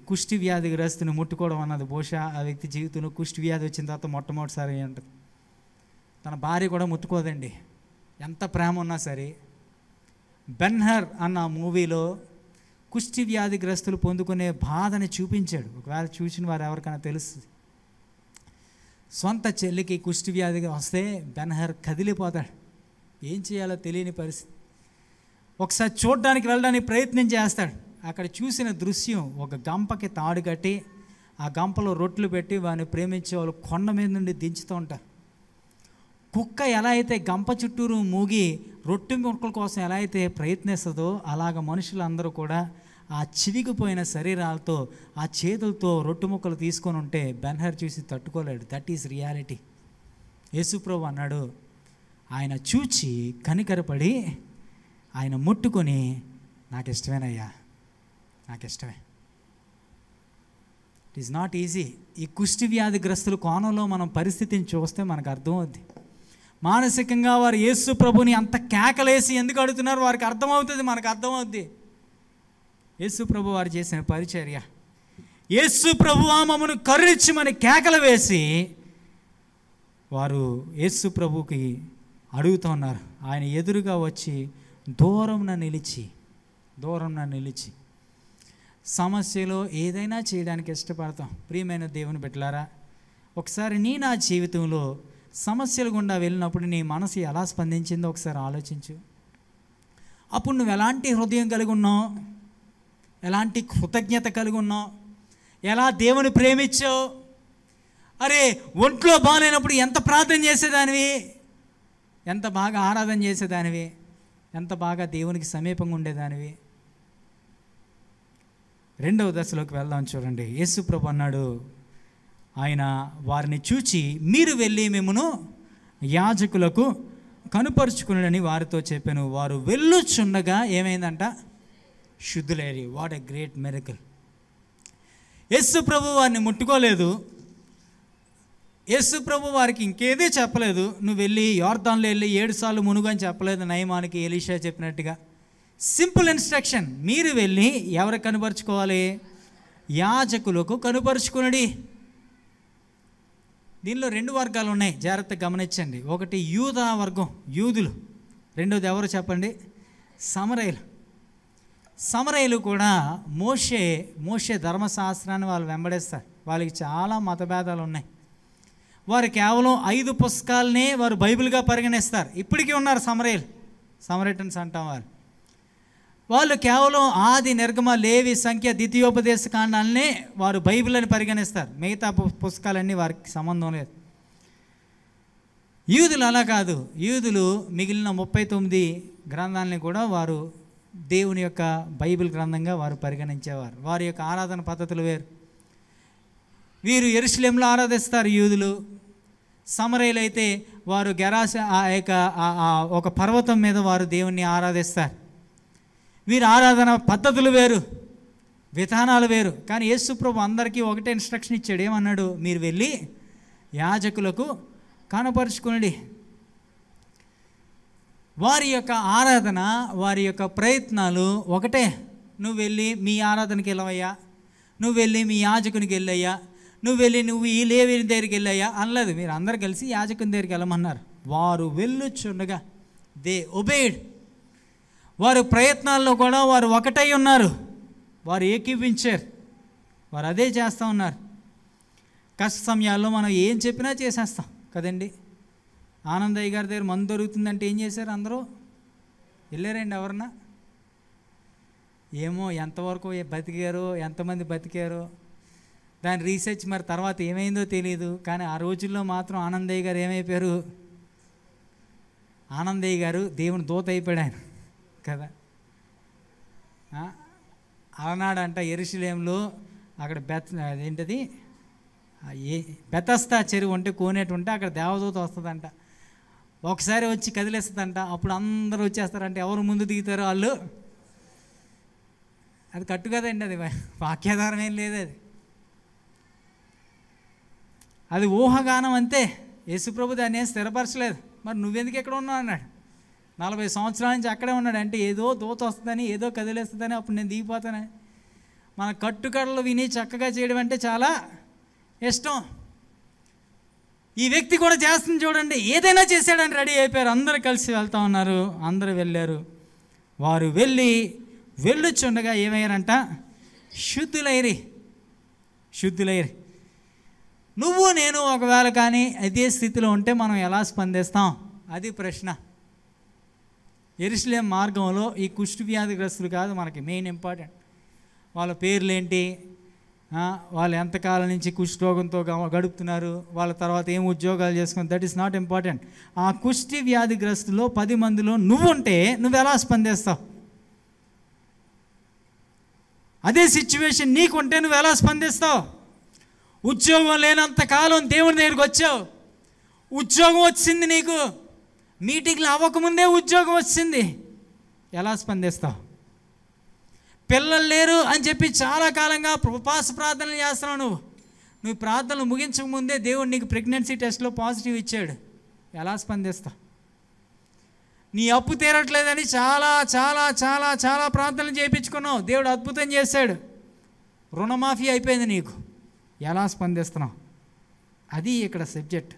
S1: కుష్టి వ్యాధిగ్రస్తుని ముట్టుకోవడం అన్నది బహుశా ఆ వ్యక్తి జీవితంలో కుష్టి వ్యాధి వచ్చిన తర్వాత మొట్టమొదటిసారి అంటది. తన భార్య కూడా ముట్టుకోదండి, ఎంత ప్రేమ ఉన్నా సరే. బెన్హర్ అన్న మూవీలో కుష్టి వ్యాధిగ్రస్తులు పొందుకునే బాధని చూపించాడు. ఒకవేళ చూసిన వారు ఎవరికైనా తెలుస్తుంది. సొంత చెల్లికి కుష్టి వ్యాధి వస్తే బెన్హర్ కదిలిపోతాడు, ఏం చేయాలో తెలియని పరిస్థితి. ఒకసారి చూడడానికి వెళ్ళడానికి ప్రయత్నం చేస్తాడు. అక్కడ చూసిన దృశ్యం, ఒక గంపకి తాడు కట్టి ఆ గంపలో రొట్టెలు పెట్టి వాడిని ప్రేమించే వాళ్ళు కొండ మీద నుండి దించుతూ ఉంటారు. కుక్క ఎలా అయితే గంప చుట్టూరు మూగి రొట్టె ముక్కల కోసం ఎలా అయితే ప్రయత్నిస్తుందో, అలాగ మనుషులందరూ కూడా ఆ చివిగిపోయిన శరీరాలతో ఆ చేతులతో రొట్టె ముక్కలు తీసుకొని ఉంటే బెన్హర్ చూసి తట్టుకోలేడు. That is reality. యేసుప్రభు అన్నాడు, ఆయన చూచి కనికరపడి ఆయన ముట్టుకొని, నాకు ఇష్టమేనయ్యా, నాకు ఇష్టమే. It is not easy. ఈ కుష్టి వ్యాధిగ్రస్తుల కోణంలో మనం పరిస్థితిని చూస్తే మనకు అర్థమవుద్ది. మానసికంగా వారు యేసు ప్రభుని అంత కేకలేసి ఎందుకు అడుగుతున్నారు వారికి అర్థమవుతుంది, మనకు అర్థమవుద్ది. యేసు ప్రభు వారు చేసిన పరిచర్య, యేసు ప్రభువా మమ్మను కరుణించమని కేకలు వేసి వారు యేసు ప్రభుకి అడుగుతూ ఉన్నారు. ఆయన ఎదురుగా వచ్చి దూరంన నిలిచి సమస్యలో ఏదైనా చేయడానికి ఇష్టపడతాం. ప్రియమైన దేవుని బిడ్డలారా, ఒకసారి నా జీవితంలో సమస్యలు గుండా వెళ్ళినప్పుడు నీ మనసు ఎలా స్పందించిందో ఒకసారి ఆలోచించు. అప్పుడు నువ్వు ఎలాంటి హృదయం కలిగి ఉన్నావు, ఎలాంటి కృతజ్ఞత కలిగి ఉన్నావు, ఎలా దేవుని ప్రేమించావు? అరే ఒంట్లో బాగాలేనప్పుడు ఎంత ప్రార్థన చేసేదానివి, ఎంత బాగా ఆరాధన చేసేదానివి, ఎంత బాగా దేవునికి సమీపంగా ఉండేదానివి. రెండవ దశలోకి వెళ్దాం. చూడండి, యేసు ప్రభు అన్నాడు, ఆయన వారిని చూచి మీరు వెళ్ళి మిమ్మును యాజకులకు కనుపరుచుకుని వారితో చెప్పాను. వారు వెళ్ళుచుండగా ఏమైందంట? శుద్ధులేరి. What a great miracle. Yesu Prabhu వారిని ముట్టుకోలేదు. యేసు ప్రభు వారికి ఇంకేదే చెప్పలేదు. నువ్వు వెళ్ళి యోర్దాన్లో వెళ్ళి 7 సార్లు మునుగు అని చెప్పలేదు నయమానికి ఎలీషా చెప్పినట్టుగా. సింపుల్ ఇన్స్ట్రక్షన్, మీరు వెళ్ళి ఎవరికి కనుపరుచుకోవాలి? యాజకులకు కనుపరుచుకునడి. దీనిలో 2 వర్గాలు ఉన్నాయి, జాగ్రత్తగా గమనించండి. ఒకటి యూదా వర్గం, యూదులు. రెండోది ఎవరు చెప్పండి? సమరయులు కూడా మోషే ధర్మశాస్త్రాన్ని వాళ్ళు వెంబడిస్తారు. వాళ్ళకి చాలా మతభేదాలు ఉన్నాయి. వారు కేవలం 5 పుస్తకాలనే వారు బైబిల్గా పరిగణిస్తారు. ఇప్పటికీ ఉన్నారు సమరైటన్స్ అంటాం. వాళ్ళు కేవలం ఆది, నిర్గమ, లేవి, సంఖ్య, ద్వితీయోపదేశ కాండాలనే వారు బైబిల్ అని పరిగణిస్తారు. మిగతా పుస్తకాలన్నీ వారికి సంబంధం లేదు. యూదులు అలా కాదు. యూదులు మిగిలిన 39 గ్రంథాలని కూడా వారు దేవుని యొక్క బైబిల్ గ్రంథంగా వారు పరిగణించేవారు. వారి యొక్క ఆరాధన పద్ధతులు వేరు. వీరు యెరూషలేములో ఆరాధిస్తారు యూదులు. సమరయులు అయితే వారు గెరాస ఒక పర్వతం మీద వారు దేవుణ్ణి ఆరాధిస్తారు. వీరి ఆరాధన పద్ధతులు వేరు, విధానాలు వేరు. కానీ యేసు ప్రభు అందరికీ ఒకటే ఇన్స్ట్రక్షన్ ఇచ్చాడు. ఏమన్నాడు? మీరు వెళ్ళి యాజకులకు కనపరుచుకునండి. వారి యొక్క ఆరాధన, వారి యొక్క ప్రయత్నాలు ఒకటే. నువ్వు వెళ్ళి మీ ఆరాధనకి వెళ్ళవయ్యా, నువ్వు వెళ్ళి మీ యాజకునికి వెళ్ళయ్యా, నువ్వు ఈ లేవిని దగ్గరికి వెళ్ళయ్యా అనలేదు. మీరు అందరు కలిసి యాజకుని దగ్గరికి వెళ్ళమన్నారు. వారు వెళ్ళుచుండగా దే ఒబేడ్. వారి ప్రయత్నాల్లో కూడా వారు ఒకటై ఉన్నారు. వారు ఏకీపించారు. వారు అదే చేస్తూ ఉన్నారు. కష్ట సమయాల్లో మనం ఏం చెప్పినా చేసేస్తాం కదండి. ఆనందయ్య గారి దగ్గర మందు దొరుకుతుందంటే ఏం చేశారు? అందరూ వెళ్ళారండి. ఎవరన్నా ఏమో ఎంతవరకు బతికారో, ఎంతమంది బతికారో దాని రీసెర్చ్ మరి తర్వాత ఏమైందో తెలియదు. కానీ ఆ రోజుల్లో మాత్రం ఆనందయ్య గారు ఏమైపోయారు? ఆనందయ్య గారు దేవుని దూత అయిపోయాడు ఆయన కదా. ఆనాడంట యెరూషలేములో అక్కడ ఏంటది బెతస్దా చెరువు ఉంటే కోనేటి ఉంటే అక్కడ దేవదూత వస్తుందంట. ఒకసారి వచ్చి కదిలేస్తుందంట. అప్పుడు అందరూ వచ్చేస్తారంటే ఎవరు ముందు దిగుతారో వాళ్ళు. అది కట్టు కదండి, అది వాక్యాధారం ఏం లేదు. అది ఊహాగానం అంతే. యేసుప్రభు దాన్ని ఏం స్థిరపరచలేదు. మరి నువ్వెందుకు ఎక్కడ ఉన్నావు అన్నాడు. 40 సంవత్సరాల నుంచి అక్కడే ఉన్నాడు. అంటే ఏదో దూత వస్తుందని, ఏదో కదిలేస్తుందని, అప్పుడు నేను దిగిపోతానని. మన కట్టుకడలు విని చక్కగా చేయడం అంటే చాలా ఇష్టం. ఈ వ్యక్తి కూడా చేస్తుంది చూడండి. ఏదైనా చేశాడని రెడీ అయిపోయారు. అందరూ కలిసి వెళ్తూ ఉన్నారు. అందరూ వెళ్ళారు. వారు వెళ్ళుచుండగా ఏమయ్యారంట? శుద్ధులైరి. నువ్వు నేను ఒకవేళ కానీ అదే స్థితిలో ఉంటే మనం ఎలా స్పందిస్తాం? అది ప్రశ్న. యెరూషలేం మార్గంలో ఈ కుష్టు వ్యాధిగ్రస్తులు కాదు మనకి మెయిన్ ఇంపార్టెంట్. వాళ్ళ పేర్లేంటి, వాళ్ళు ఎంతకాలం నుంచి కుష్ఠరోగంతో గడుపుతున్నారు, వాళ్ళ తర్వాత ఏం ఉద్యోగాలు చేసుకున్నారు, దట్ ఈస్ నాట్ ఇంపార్టెంట్. ఆ కుష్టి వ్యాధిగ్రస్తులో 10 మందిలో నువ్వుంటే నువ్వు ఎలా స్పందిస్తావు? అదే సిచ్యువేషన్ నీకుంటే నువ్వు ఎలా స్పందిస్తావు? ఉద్యోగం లేనంతకాలం దేవుని దగ్గరికి వచ్చావు, ఉద్యోగం వచ్చింది, నీకు మీటింగ్లు అవ్వకముందే ఉద్యోగం వచ్చింది, ఎలా స్పందిస్తావు? పిల్లలు లేరు అని చెప్పి చాలా కాలంగా ఉపవాస ప్రార్థనలు చేస్తున్నావు. నువ్వు ప్రార్థనలు ముగించకముందే దేవుడు నీకు ప్రెగ్నెన్సీ టెస్ట్లో పాజిటివ్ ఇచ్చాడు, ఎలా స్పందిస్తావు? నీ అప్పు తీరట్లేదని చాలా చాలా చాలా చాలా ప్రార్థనలు చేయించుకున్నావు, దేవుడు అద్భుతం చేశాడు, రుణమాఫీ అయిపోయింది, నీకు ఎలా స్పందిస్తున్నావు? అది ఇక్కడ సబ్జెక్ట్.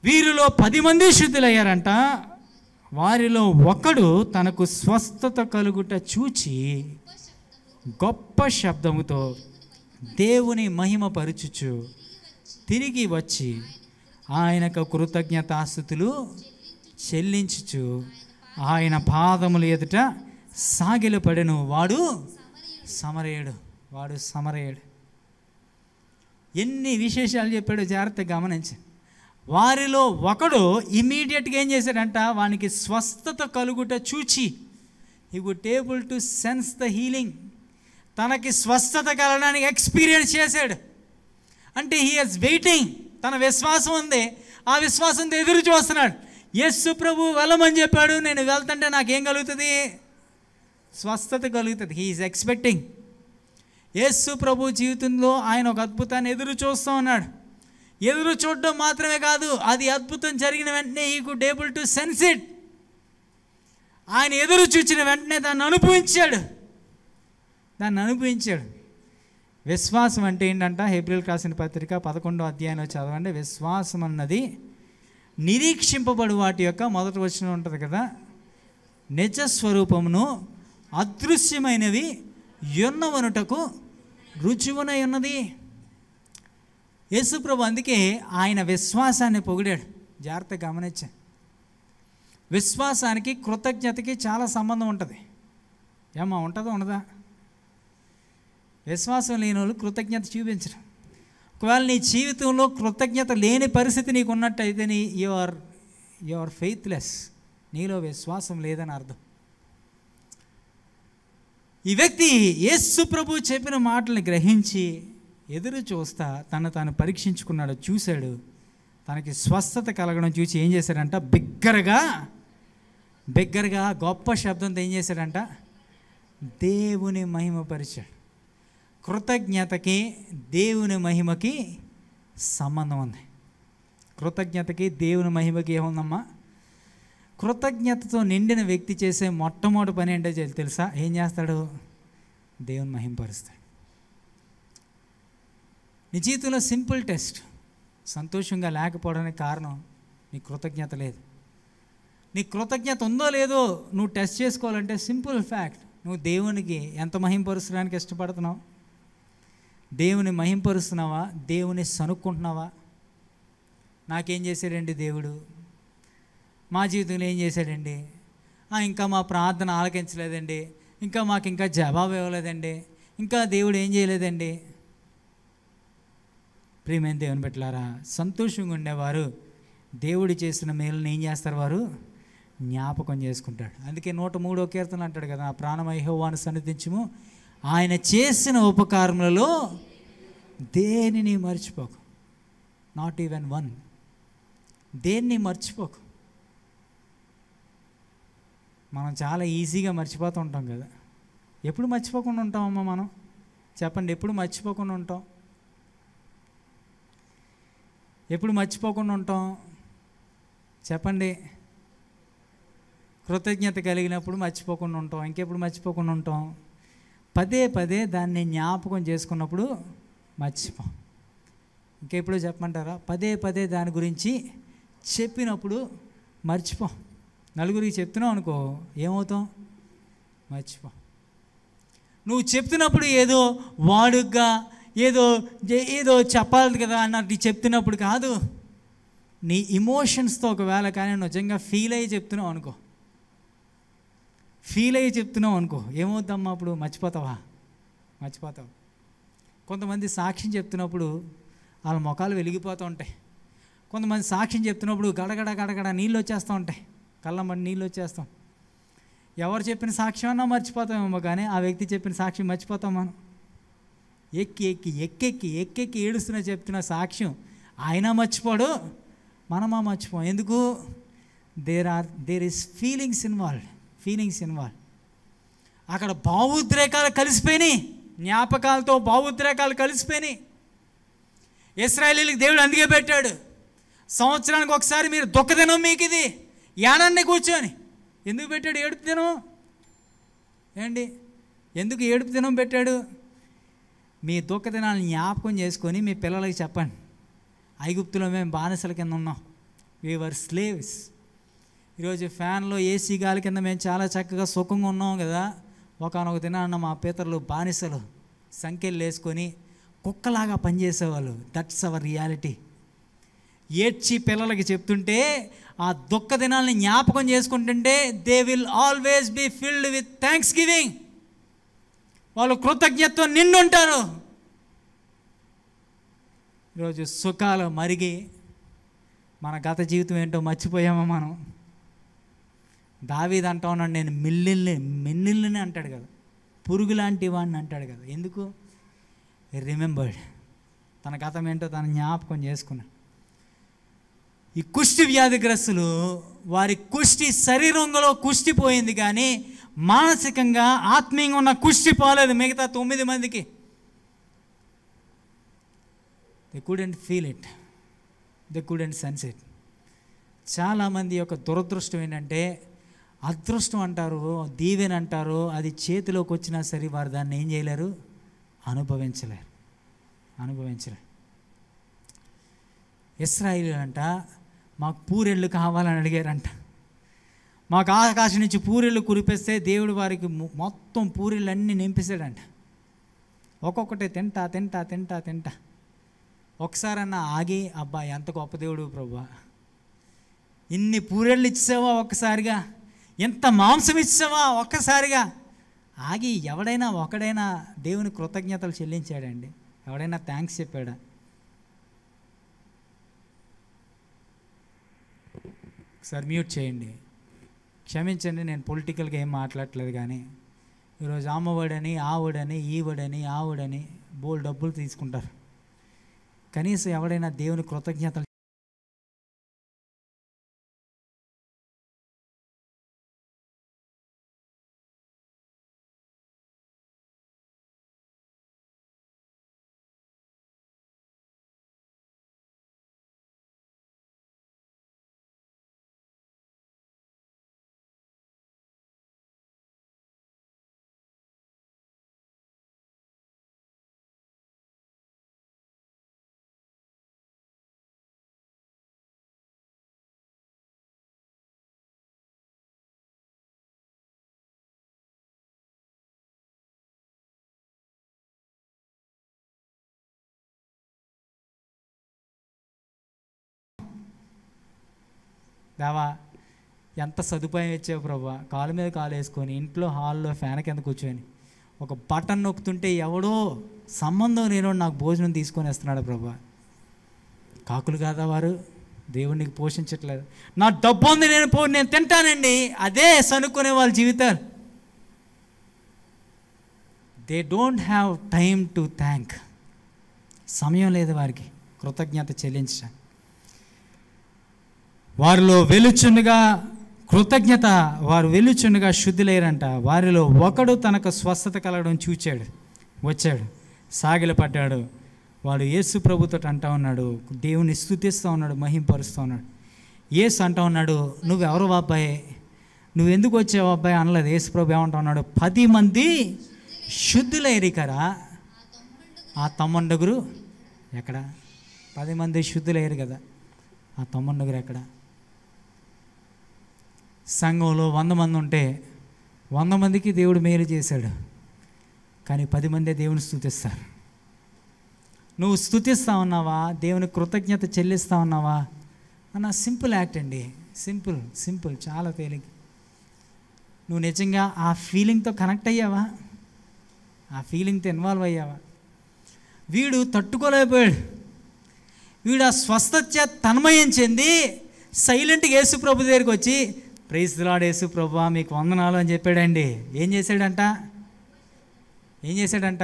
S1: వీరిలో 10 మంది శుద్ధులయ్యారంట. వారిలో ఒకడు తనకు స్వస్థత కలుగుట చూచి గొప్ప శబ్దముతో దేవుని మహిమపరచుచు తిరిగి వచ్చి ఆయనకు కృతజ్ఞతాస్తుతులు చెల్లించుచు ఆయన పాదముల ఎదుట సాగిలపడెను. వాడు సమరయుడు. ఎన్ని విశేషాలు చెప్పాడో జాగ్రత్తగా గమనించండి. వారిలో ఒకడు ఇమీడియట్గా ఏం చేశాడంట? వానికి స్వస్థత కలుగుట చూచి, he would able to sense the healing. తనకి స్వస్థత కలగడానికి ఎక్స్పీరియన్స్ చేశాడు. అంటే హీ ఈజ్ వెయిటింగ్. తన విశ్వాసం ఉంది, ఆ విశ్వాసంతో ఎదురు చూస్తున్నాడు. యేసు ప్రభు వెళ్ళమని చెప్పాడు, నేను వెళ్తుంటే నాకేం కలుగుతుంది? స్వస్థత కలుగుతుంది. He is expecting. Yesu Prabhu జీవితంలో ఆయన ఒక అద్భుతాన్ని ఎదురు చూస్తూ ఉన్నాడు. ఎదురు చూడడం మాత్రమే కాదు, అది అద్భుతం జరిగిన వెంటనే he could able to sense it. ఆయన ఎదురు చూచిన వెంటనే దాన్ని అనుభవించాడు. విశ్వాసం అంటే ఏంటంట? హెబ్రీయులకు రాసిన పత్రిక 11వ అధ్యాయంలో చదవండి. విశ్వాసం అన్నది నిరీక్షింపబడు వాటి యొక్క మొదటి వచనం ఉంటుంది కదా, నిజ స్వరూపమును అదృశ్యమైనవి యున్నవనుటకు రుజువునై ఉన్నది. యేసుప్రభు అందుకే ఆయన విశ్వాసాన్ని పొగిడాడు. జాగ్రత్తగా గమనించా. విశ్వాసానికి కృతజ్ఞతకి చాలా సంబంధం ఉంటుంది. ఏమా ఉంటుందో ఉండదా? విశ్వాసం లేని వాళ్ళు కృతజ్ఞత చూపించరు. ఒకవేళ నీ జీవితంలో కృతజ్ఞత లేని పరిస్థితి నీకు ఉన్నట్టయితే యు ఆర్ ఫెయిత్లెస్. నీలో విశ్వాసం లేదని అర్థం. ఈ వ్యక్తి యేసు ప్రభు చెప్పిన మాటల్ని గ్రహించి ఎదురు చూస్తా తాను పరీక్షించుకున్నాడు, చూశాడు. తనకి స్వస్థత కలగడం చూసి ఏం చేశాడంట? బిగ్గరగా గొప్ప శబ్దంతో ఏం చేశాడంట? దేవుని మహిమపరిచాడు. కృతజ్ఞతకి దేవుని మహిమకి సంబంధం ఉంది. కృతజ్ఞతకి దేవుని మహిమకి ఏముందమ్మా? కృతజ్ఞతతో నిండిన వ్యక్తి చేసే మొట్టమొదటి పని ఏంటో తెలుసా? ఏం చేస్తాడు? దేవుని మహిమపరుస్తాడు. నీ జీవితంలో సింపుల్ టెస్ట్. సంతోషంగా లేకపోవడానికి కారణం నీ కృతజ్ఞత లేదు. నీ కృతజ్ఞత ఉందో లేదో నువ్వు టెస్ట్ చేసుకోవాలంటే సింపుల్ ఫ్యాక్ట్, నువ్వు దేవునికి ఎంత మహింపరుచడానికి ఇష్టపడుతున్నావు? దేవుని మహింపరుస్తున్నావా? దేవుని సనుక్కుంటున్నావా? నాకేం చేశాడండి దేవుడు? మా జీవితంలో ఏం చేశాడండి? ఇంకా మా ప్రార్థన ఆలకించలేదండి, ఇంకా జవాబు ఇవ్వలేదండి, ఇంకా దేవుడు ఏం చేయలేదండి. ప్రియమైన దేవుని బిడ్డలారా, సంతోషంగా ఉండేవారు దేవుడు చేసిన మేలుని ఏం చేస్తారు? వారు జ్ఞాపకం చేసుకుంటాడు. అందుకే 103వ కీర్తన అంటాడు కదా, నా ప్రాణమై యెహోవాను సన్నిధించుము, ఆయన చేసిన ఉపకారములలో దేనిని మర్చిపోకు. Not even one. దేన్ని మర్చిపోకు. మనం చాలా ఈజీగా మర్చిపోతూ ఉంటాం కదా. ఎప్పుడు మర్చిపోకుండా ఉంటామమ్మా మనం? చెప్పండి, ఎప్పుడు మర్చిపోకుండా ఉంటాం? ఎప్పుడు మర్చిపోకుండా ఉంటాం? చెప్పండి. కృతజ్ఞత కలిగినప్పుడు మర్చిపోకుండా ఉంటాం. ఇంకెప్పుడు మర్చిపోకుండా ఉంటాం? పదే దాన్ని జ్ఞాపకం చేసుకున్నప్పుడు మర్చిపోం. ఇంకెప్పుడు చెప్పమంటారా? పదే దాని గురించి చెప్పినప్పుడు మర్చిపోం. నలుగురికి చెప్తున్నావు అనుకో, ఏమవుతాం? మర్చిపోం. నువ్వు చెప్తున్నప్పుడు ఏదో వాడుగ్గా ఏదో చెప్పాలి కదా అన్నట్టు చెప్తున్నప్పుడు కాదు, నీ ఇమోషన్స్తో ఒకవేళ కానీ నిజంగా ఫీల్ అయ్యి చెప్తున్నావు అనుకో, ఏమవుతామ్మా అప్పుడు? మర్చిపోతావు. కొంతమంది సాక్ష్యం చెప్తున్నప్పుడు వాళ్ళ ముఖాలు వెలిగిపోతూ ఉంటాయి. కొంతమంది సాక్ష్యం చెప్తున్నప్పుడు గడగడ నీళ్ళు వచ్చేస్తూ ఉంటాయి, కళ్ళమ్మడి నీళ్ళు వచ్చేస్తాం. ఎవరు చెప్పిన సాక్ష్యం అన్నా మర్చిపోతామేమో, కానీ ఆ వ్యక్తి చెప్పిన సాక్ష్యం మర్చిపోతాం మనం. ఎక్కి ఏడుస్తున్నా చెప్తున్న సాక్ష్యం ఆయన మర్చిపోడు, మనమా మర్చిపోం. ఎందుకు? There is feelings involve. అక్కడ భావోద్రేకాలు కలిసిపోయినాయి, జ్ఞాపకాలతో భావోద్రేకాలు కలిసిపోయినాయి. ఇశ్రాయేలీయులకు దేవుడు అందుకే పెట్టాడు, సంవత్సరానికి ఒకసారి మీరు దుఃఖదినం మీకు ఇది, యానాన్ని కూర్చొని. ఎందుకు పెట్టాడు ఏడుపు దినం? ఏంటి, ఎందుకు ఏడుపు దినం పెట్టాడు? మీ దుఃఖ దినాలను జ్ఞాపకం చేసుకొని మీ పిల్లలకి చెప్పండి, ఐగుప్తులో మేము బానిసల కింద ఉన్నాం, వీ వర్ స్లేవ్స్. ఈరోజు ఫ్యాన్లో ఏసీ గాలి కింద మేము చాలా చక్కగా సుఖంగా ఉన్నాం కదా. ఒకనొక దినాన్న మా పితరులు బానిసలు సంఖ్యలు వేసుకొని కుక్కలాగా పనిచేసేవాళ్ళు. That's our reality. ఏడ్చి పిల్లలకి చెప్తుంటే ఆ దుఃఖ దినాలని జ్ఞాపకం చేసుకుంటుంటే they will always be filled with thanksgiving. వాళ్ళు కృతజ్ఞతతో నిండుంటారు. ఈరోజు సుఖాలు మరిగి మన గత జీవితం ఏంటో మర్చిపోయామో మనం. దావీదు అంటా ఉన్నాడు, నేను మిన్నిల్ని అంటాడు కదా, పురుగు లాంటి వాడిని అంటాడు కదా. ఎందుకు? రిమెంబర్డ్. తన గతం ఏంటో తన జ్ఞాపకం చేసుకున్నాడు. ఈ కుష్టి వ్యాధిగ్రస్తులు, వారి కుష్టి శరీరంలో కుష్టి పోయింది కానీ మానసికంగా ఆత్మీయంగా ఉన్న కుష్టి పోలేదు మిగతా 9 మందికి. They couldn't feel it, they couldn't sense it. చాలామంది యొక్క దురదృష్టం ఏంటంటే, అదృష్టం అంటారు, దీవెన అంటారు, అది చేతిలోకి వచ్చినా సరే వారు దాన్ని ఏం చేయలేరు? అనుభవించలేరు. ఇశ్రాయేలీయులంట మాకు పూరెళ్ళు కావాలని అడిగారంట. మాకు ఆకాశం నుంచి పూరీలు కురిపిస్తే దేవుడు వారికి మొత్తం పూరీలన్నీ నింపేశాడంట. ఒక్కొక్కటి తింటా తింటా తింటా తింటా. ఒకసారన్నా ఆగి, అబ్బా ఎంత గొప్ప దేవుడు ప్రభువా, ఇన్ని పూరీలు ఇచ్చావా ఒక్కసారిగా, ఎంత మాంసం ఇచ్చావా ఒక్కసారిగా ఆగి ఎవడైనా ఒకడైనా దేవుని కృతజ్ఞతలు చెల్లించాడండి? ఎవడైనా థ్యాంక్స్ చెప్పాడా? ఒకసారి మ్యూట్ చేయండి. క్షమించండి, నేను పొలిటికల్గా ఏం మాట్లాడట్లేదు, కానీ ఈరోజు అమ్మఒడని ఆవుడని ఈవుడని ఆవుడని బోల్ డబ్బులు తీసుకుంటారు. కనీసం ఎవడైనా దేవుని కృతజ్ఞతలు దేవా ఎంత సదుపాయం ఇచ్చావు ప్రభా, కాలు మీద కాలు వేసుకొని ఇంట్లో హాల్లో ఫ్యాన్ కింద కూర్చొని ఒక బటన్ నొక్కుతుంటే ఎవడో సంబంధం నేను నాకు భోజనం తీసుకొని వస్తున్నాడు ప్రభా. కాకులు కాదా వారు? దేవుడికి పోషించట్లేదు. నా డబ్బు ఉంది, నేను తింటానండి, అదే సనుక్కునే వాళ్ళ జీవితాలు. They don't have time to thank. సమయం లేదు వారికి కృతజ్ఞత చెల్లించడానికి. వారిలో వెలుచుండగా కృతజ్ఞత, వారు వెలుచుండగా శుద్ధులేరంట. వారిలో ఒకడు తనకు స్వస్థత కలగడం చూచాడు, వచ్చాడు, సాగిలపడ్డాడు. వాడు యేసు ప్రభుతో అంటా ఉన్నాడు, దేవుని స్తుతిస్తూ ఉన్నాడు, మహింపరుస్తూ ఉన్నాడు. యేసు అంటా ఉన్నాడు, నువ్వెవరు అబ్బాయి, నువ్వెందుకు వచ్చావు అబ్బాయి అనలేదు. యేసు ప్రభు ఏమంటా ఉన్నాడు, 10 మంది శుద్ధులైరి కదా, ఆ తమ్ముండగురు ఎక్కడ? 10 మంది శుద్ధులయ్యారు కదా, ఆ తమ్ముండగురు ఎక్కడ? సంఘంలో 100 మంది ఉంటే 100 మందికి దేవుడు మేలు చేశాడు, కానీ 10 మందే దేవుని స్తుతిస్తారు. నువ్వు స్తుతిస్తూ ఉన్నావా? దేవుని కృతజ్ఞత చెల్లిస్తూ ఉన్నావా అన్న సింపుల్ యాక్ట్ అండి. సింపుల్ చాలా తేలిక. నువ్వు నిజంగా ఆ ఫీలింగ్తో కనెక్ట్ అయ్యావా? ఆ ఫీలింగ్తో ఇన్వాల్వ్ అయ్యావా? వీడు తట్టుకోలేకపోయాడు. వీడు ఆ స్వస్థత చేత తన్మయం చెంది సైలెంట్గా యేసు ప్రభు దగ్గరికి వచ్చి, ప్రైజ్ ది లార్డ్ యేసు ప్రభువా మీకు వందనాలు అని చెప్పాడండి. ఏం చేశాడంట?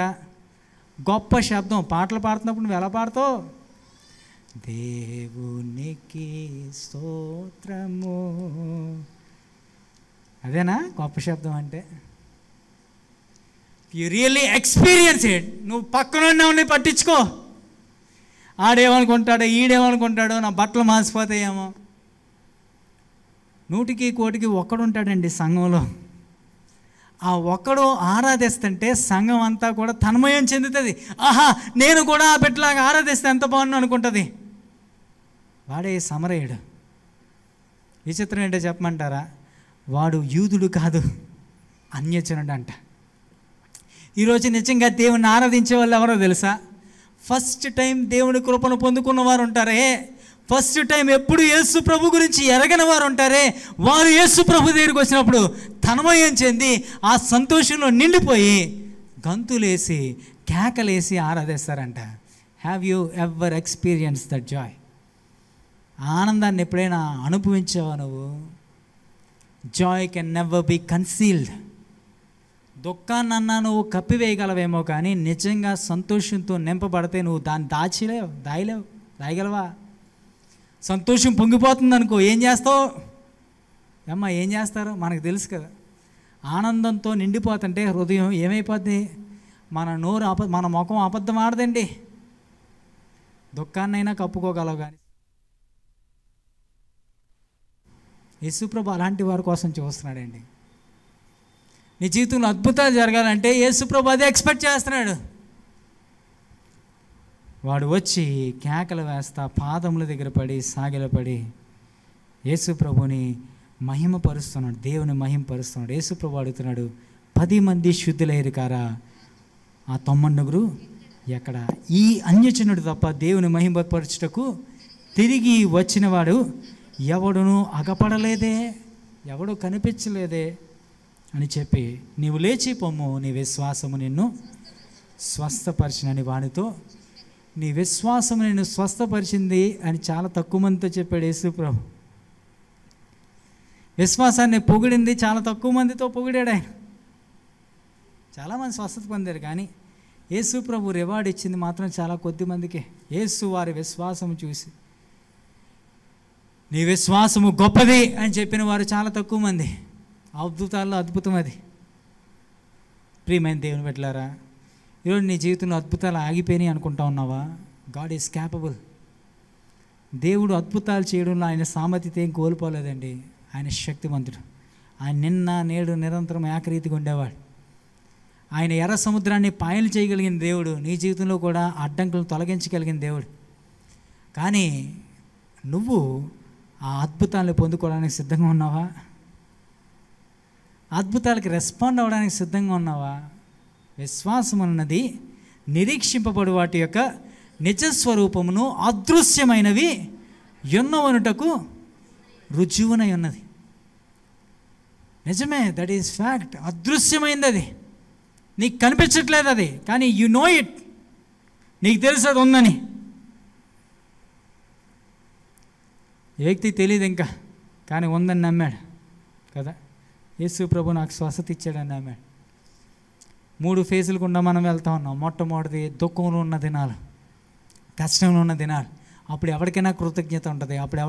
S1: గొప్ప శబ్దం. పాటలు పాడుతున్నప్పుడు నువ్వు ఎలా పాడుతావు? దేవునికి స్తోత్రము, అదేనా గొప్ప శబ్దం అంటే? You really experience it. నువ్వు పక్కన పట్టించుకో. ఆడేమనుకుంటాడో ఈడేమనుకుంటాడో, నా బట్టలు మాసిపోతాయేమో. 100కి 1 ఒక్కడుంటాడండి సంఘంలో. ఆ ఒక్కడు ఆరాధిస్తుంటే సంఘం అంతా కూడా తన్మయం చెందుతుంది. ఆహా, నేను కూడా ఆ బిడ్డలాగా ఆరాధిస్తే ఎంత బాగుండు అనుకుంటుంది. వాడే సమరయుడు. విచిత్రం ఏంటో చెప్పమంటారా? వాడు యూదుడు కాదు, అన్యజనుడు అంట. ఈరోజు నిజంగా దేవుని ఆరాధించే వాళ్ళు ఎవరో తెలుసా? ఫస్ట్ టైం దేవుని కృపను పొందుకున్న వారు ఉంటారే, ఫస్ట్ టైం ఎప్పుడు యేసు ప్రభు గురించి ఎరగని వారు ఉంటారే, వారు యేసు ప్రభు దగ్గరికి వచ్చినప్పుడు తన్మయం చెంది ఆ సంతోషంలో నిండిపోయి గంతులేసి కేకలేసి ఆరాధిస్తారంట. Have you ever experience that joy? ఆనందాన్ని ఎప్పుడైనా అనుభవించావా నువ్వు? Joy can never be concealed. దుఃఖాన్నన్నా నువ్వు కప్పివేయగలవేమో, కానీ నిజంగా సంతోషంతో నింపబడితే నువ్వు దాన్ని దాయగలవా? సంతోషం పొంగిపోతుంది అనుకో, ఏం చేస్తావు? అమ్మా ఏం చేస్తారు మనకు తెలుసు కదా. ఆనందంతో నిండిపోతుంటే హృదయం ఏమైపోద్ది? మన ముఖం అబద్ధం ఆడదండి. దుఃఖాన్నైనా కప్పుకోగలవు, కానీ యేసుప్రభు అలాంటి వారి కోసం చూస్తున్నాడండి. నీ జీవితంలో అద్భుతాలు జరగాలంటే యేసుప్రభు అదే ఎక్స్పెక్ట్ చేస్తున్నాడు. వాడు వచ్చి కేకలు వేస్తా పాదముల దగ్గర పడి సాగిలపడి యేసుప్రభుని మహిమపరుస్తున్నాడు, దేవుని మహిమపరుస్తున్నాడు. యేసుప్రభు అడుగుతున్నాడు, 10 మంది శుద్ధులయ్యారు కారా, ఆ 99 ఎక్కడ? ఈ అన్యజనుడు తప్ప దేవుని మహిమపరచుటకు తిరిగి వచ్చినవాడు ఎవడును అగపడలేదే, ఎవడు కనిపించలేదే అని చెప్పి, నీవు లేచి పొమ్ము, నీ విశ్వాసము నిన్ను స్వస్థపరిచినని వానితో, నీ విశ్వాసము నిన్ను స్వస్థపరిచింది అని చాలా తక్కువ మందితో చెప్పాడు యేసుప్రభు. విశ్వాసాన్ని పొగిడింది చాలా తక్కువ మందితో పొగిడాడు ఆయన. చాలామంది స్వస్థత పొందారు, కానీ యేసుప్రభు రివార్డ్ ఇచ్చింది మాత్రం చాలా కొద్ది మందికే. యేసు వారి విశ్వాసము చూసి, నీ విశ్వాసము గొప్పది అని చెప్పిన వారు చాలా తక్కువ మంది. అద్భుతాల్లో అద్భుతం అది. ప్రియమైన దేవుని బిడ్డలారా, ఈరోజు నీ జీవితంలో అద్భుతాలు ఆగిపోయినాయి అనుకుంటా ఉన్నావా? God is capable. దేవుడు అద్భుతాలు చేయడంలో ఆయన సామర్థ్యత ఏం కోల్పోలేదండి. ఆయన శక్తివంతుడు. ఆయన నిన్న నేడు నిరంతరం ఏకరీతిగా ఉండేవాడు. ఆయన ఎర్ర సముద్రాన్ని పాయలు చేయగలిగిన దేవుడు. నీ జీవితంలో కూడా అడ్డంకులను తొలగించగలిగిన దేవుడు. కానీ నువ్వు ఆ అద్భుతాలను పొందుకోవడానికి సిద్ధంగా ఉన్నావా? అద్భుతాలకి రెస్పాండ్ అవ్వడానికి సిద్ధంగా ఉన్నావా? విశ్వాసం అన్నది నిరీక్షింపబడు వాటి యొక్క నిజస్వరూపమును అదృశ్యమైనవి ఎన్నవనుటకు రుజువునై ఉన్నది. నిజమే, దట్ ఈస్ ఫ్యాక్ట్. అదృశ్యమైంది అది, నీకు కనిపించట్లేదు అది, కానీ యు నో ఇట్, నీకు తెలుసు అది ఉందని. ఏ వ్యక్తికి తెలియదు ఇంకా, కానీ ఉందని నమ్మాడు కదా. యేసు ప్రభు నాకు స్వస్థత ఇచ్చాడని నమ్మాడు. 3 ఫేజులు గుండా మనం వెళ్తూ ఉన్నాం. మొట్టమొదటిది దుఃఖంలో ఉన్న దినాలు, కష్టంలో ఉన్న దినాలు. అప్పుడు ఎవరికైనా కృతజ్ఞత ఉంటుంది, అప్పుడు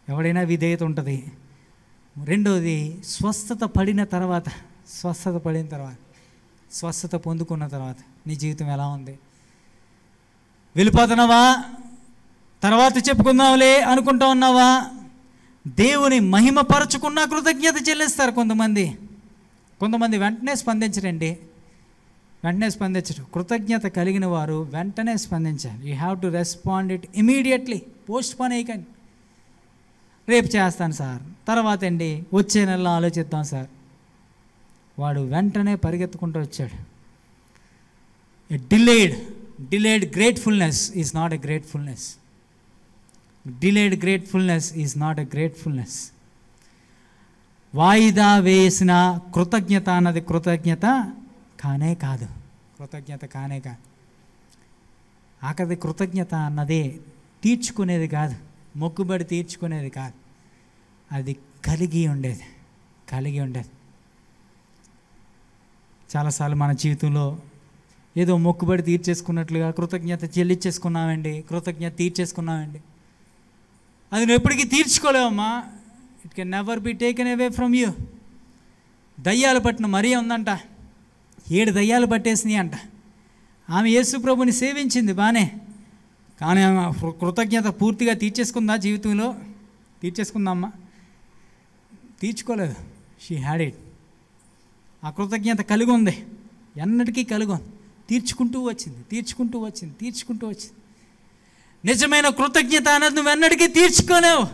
S1: ఎవడైనా విధేయత ఉంటుంది. రెండోది స్వస్థత పడిన తర్వాత, స్వస్థత పొందుకున్న తర్వాత నీ జీవితం ఎలా ఉంది? వెళ్ళిపోతున్నావా? తర్వాత చెప్పుకుందాంలే అనుకుంటా ఉన్నావా? దేవుని మహిమపరచుకున్న కృతజ్ఞత చెల్లిస్తారు కొంతమంది వెంటనే స్పందించరండి. కృతజ్ఞత కలిగిన వారు వెంటనే స్పందించాలి. You have to respond it immediately. Postpone అయ్యకండి. రేపు చేస్తాను సార్, తర్వాత అండి, వచ్చే నెలలో ఆలోచిద్దాం సార్. వాడు వెంటనే పరిగెత్తుకుంటూ వచ్చాడు. Delayed gratefulness is not a gratefulness. Delayed gratefulness is not a gratefulness. వాయిదా వేసిన కృతజ్ఞత అన్నది కృతజ్ఞత కానే కాదు. ఆఖరి కృతజ్ఞత అన్నది తీర్చుకునేది కాదు, మొక్కుబడి తీర్చుకునేది కాదు, అది కలిగి ఉండేది. చాలాసార్లు మన జీవితంలో ఏదో మొక్కుబడి తీర్చేసుకున్నట్లుగా కృతజ్ఞత తీర్చేసుకున్నామండి. అది నువ్వు ఎప్పటికీ తీర్చుకోలేవమ్మా. It can never be taken away from you. దయ్యాలు పట్టిన మరియ ఉందంట, 7 దయ్యాలు పట్టేసినాయి అంట. ఆమె యేసు ప్రభుని సేవించింది బాగానే, కానీ ఆమె కృతజ్ఞత పూర్తిగా తీర్చేసుకుందా? జీవితంలో తీర్చేసుకుందామ్మా? తీర్చుకోలేదు. She had it. ఆ కృతజ్ఞత కలిగి ఉంది, ఎన్నటికీ కలిగి ఉంది. తీర్చుకుంటూ వచ్చింది. నిజమైన కృతజ్ఞత అన్నది నువ్వు ఎన్నటికీ తీర్చుకోలేవు.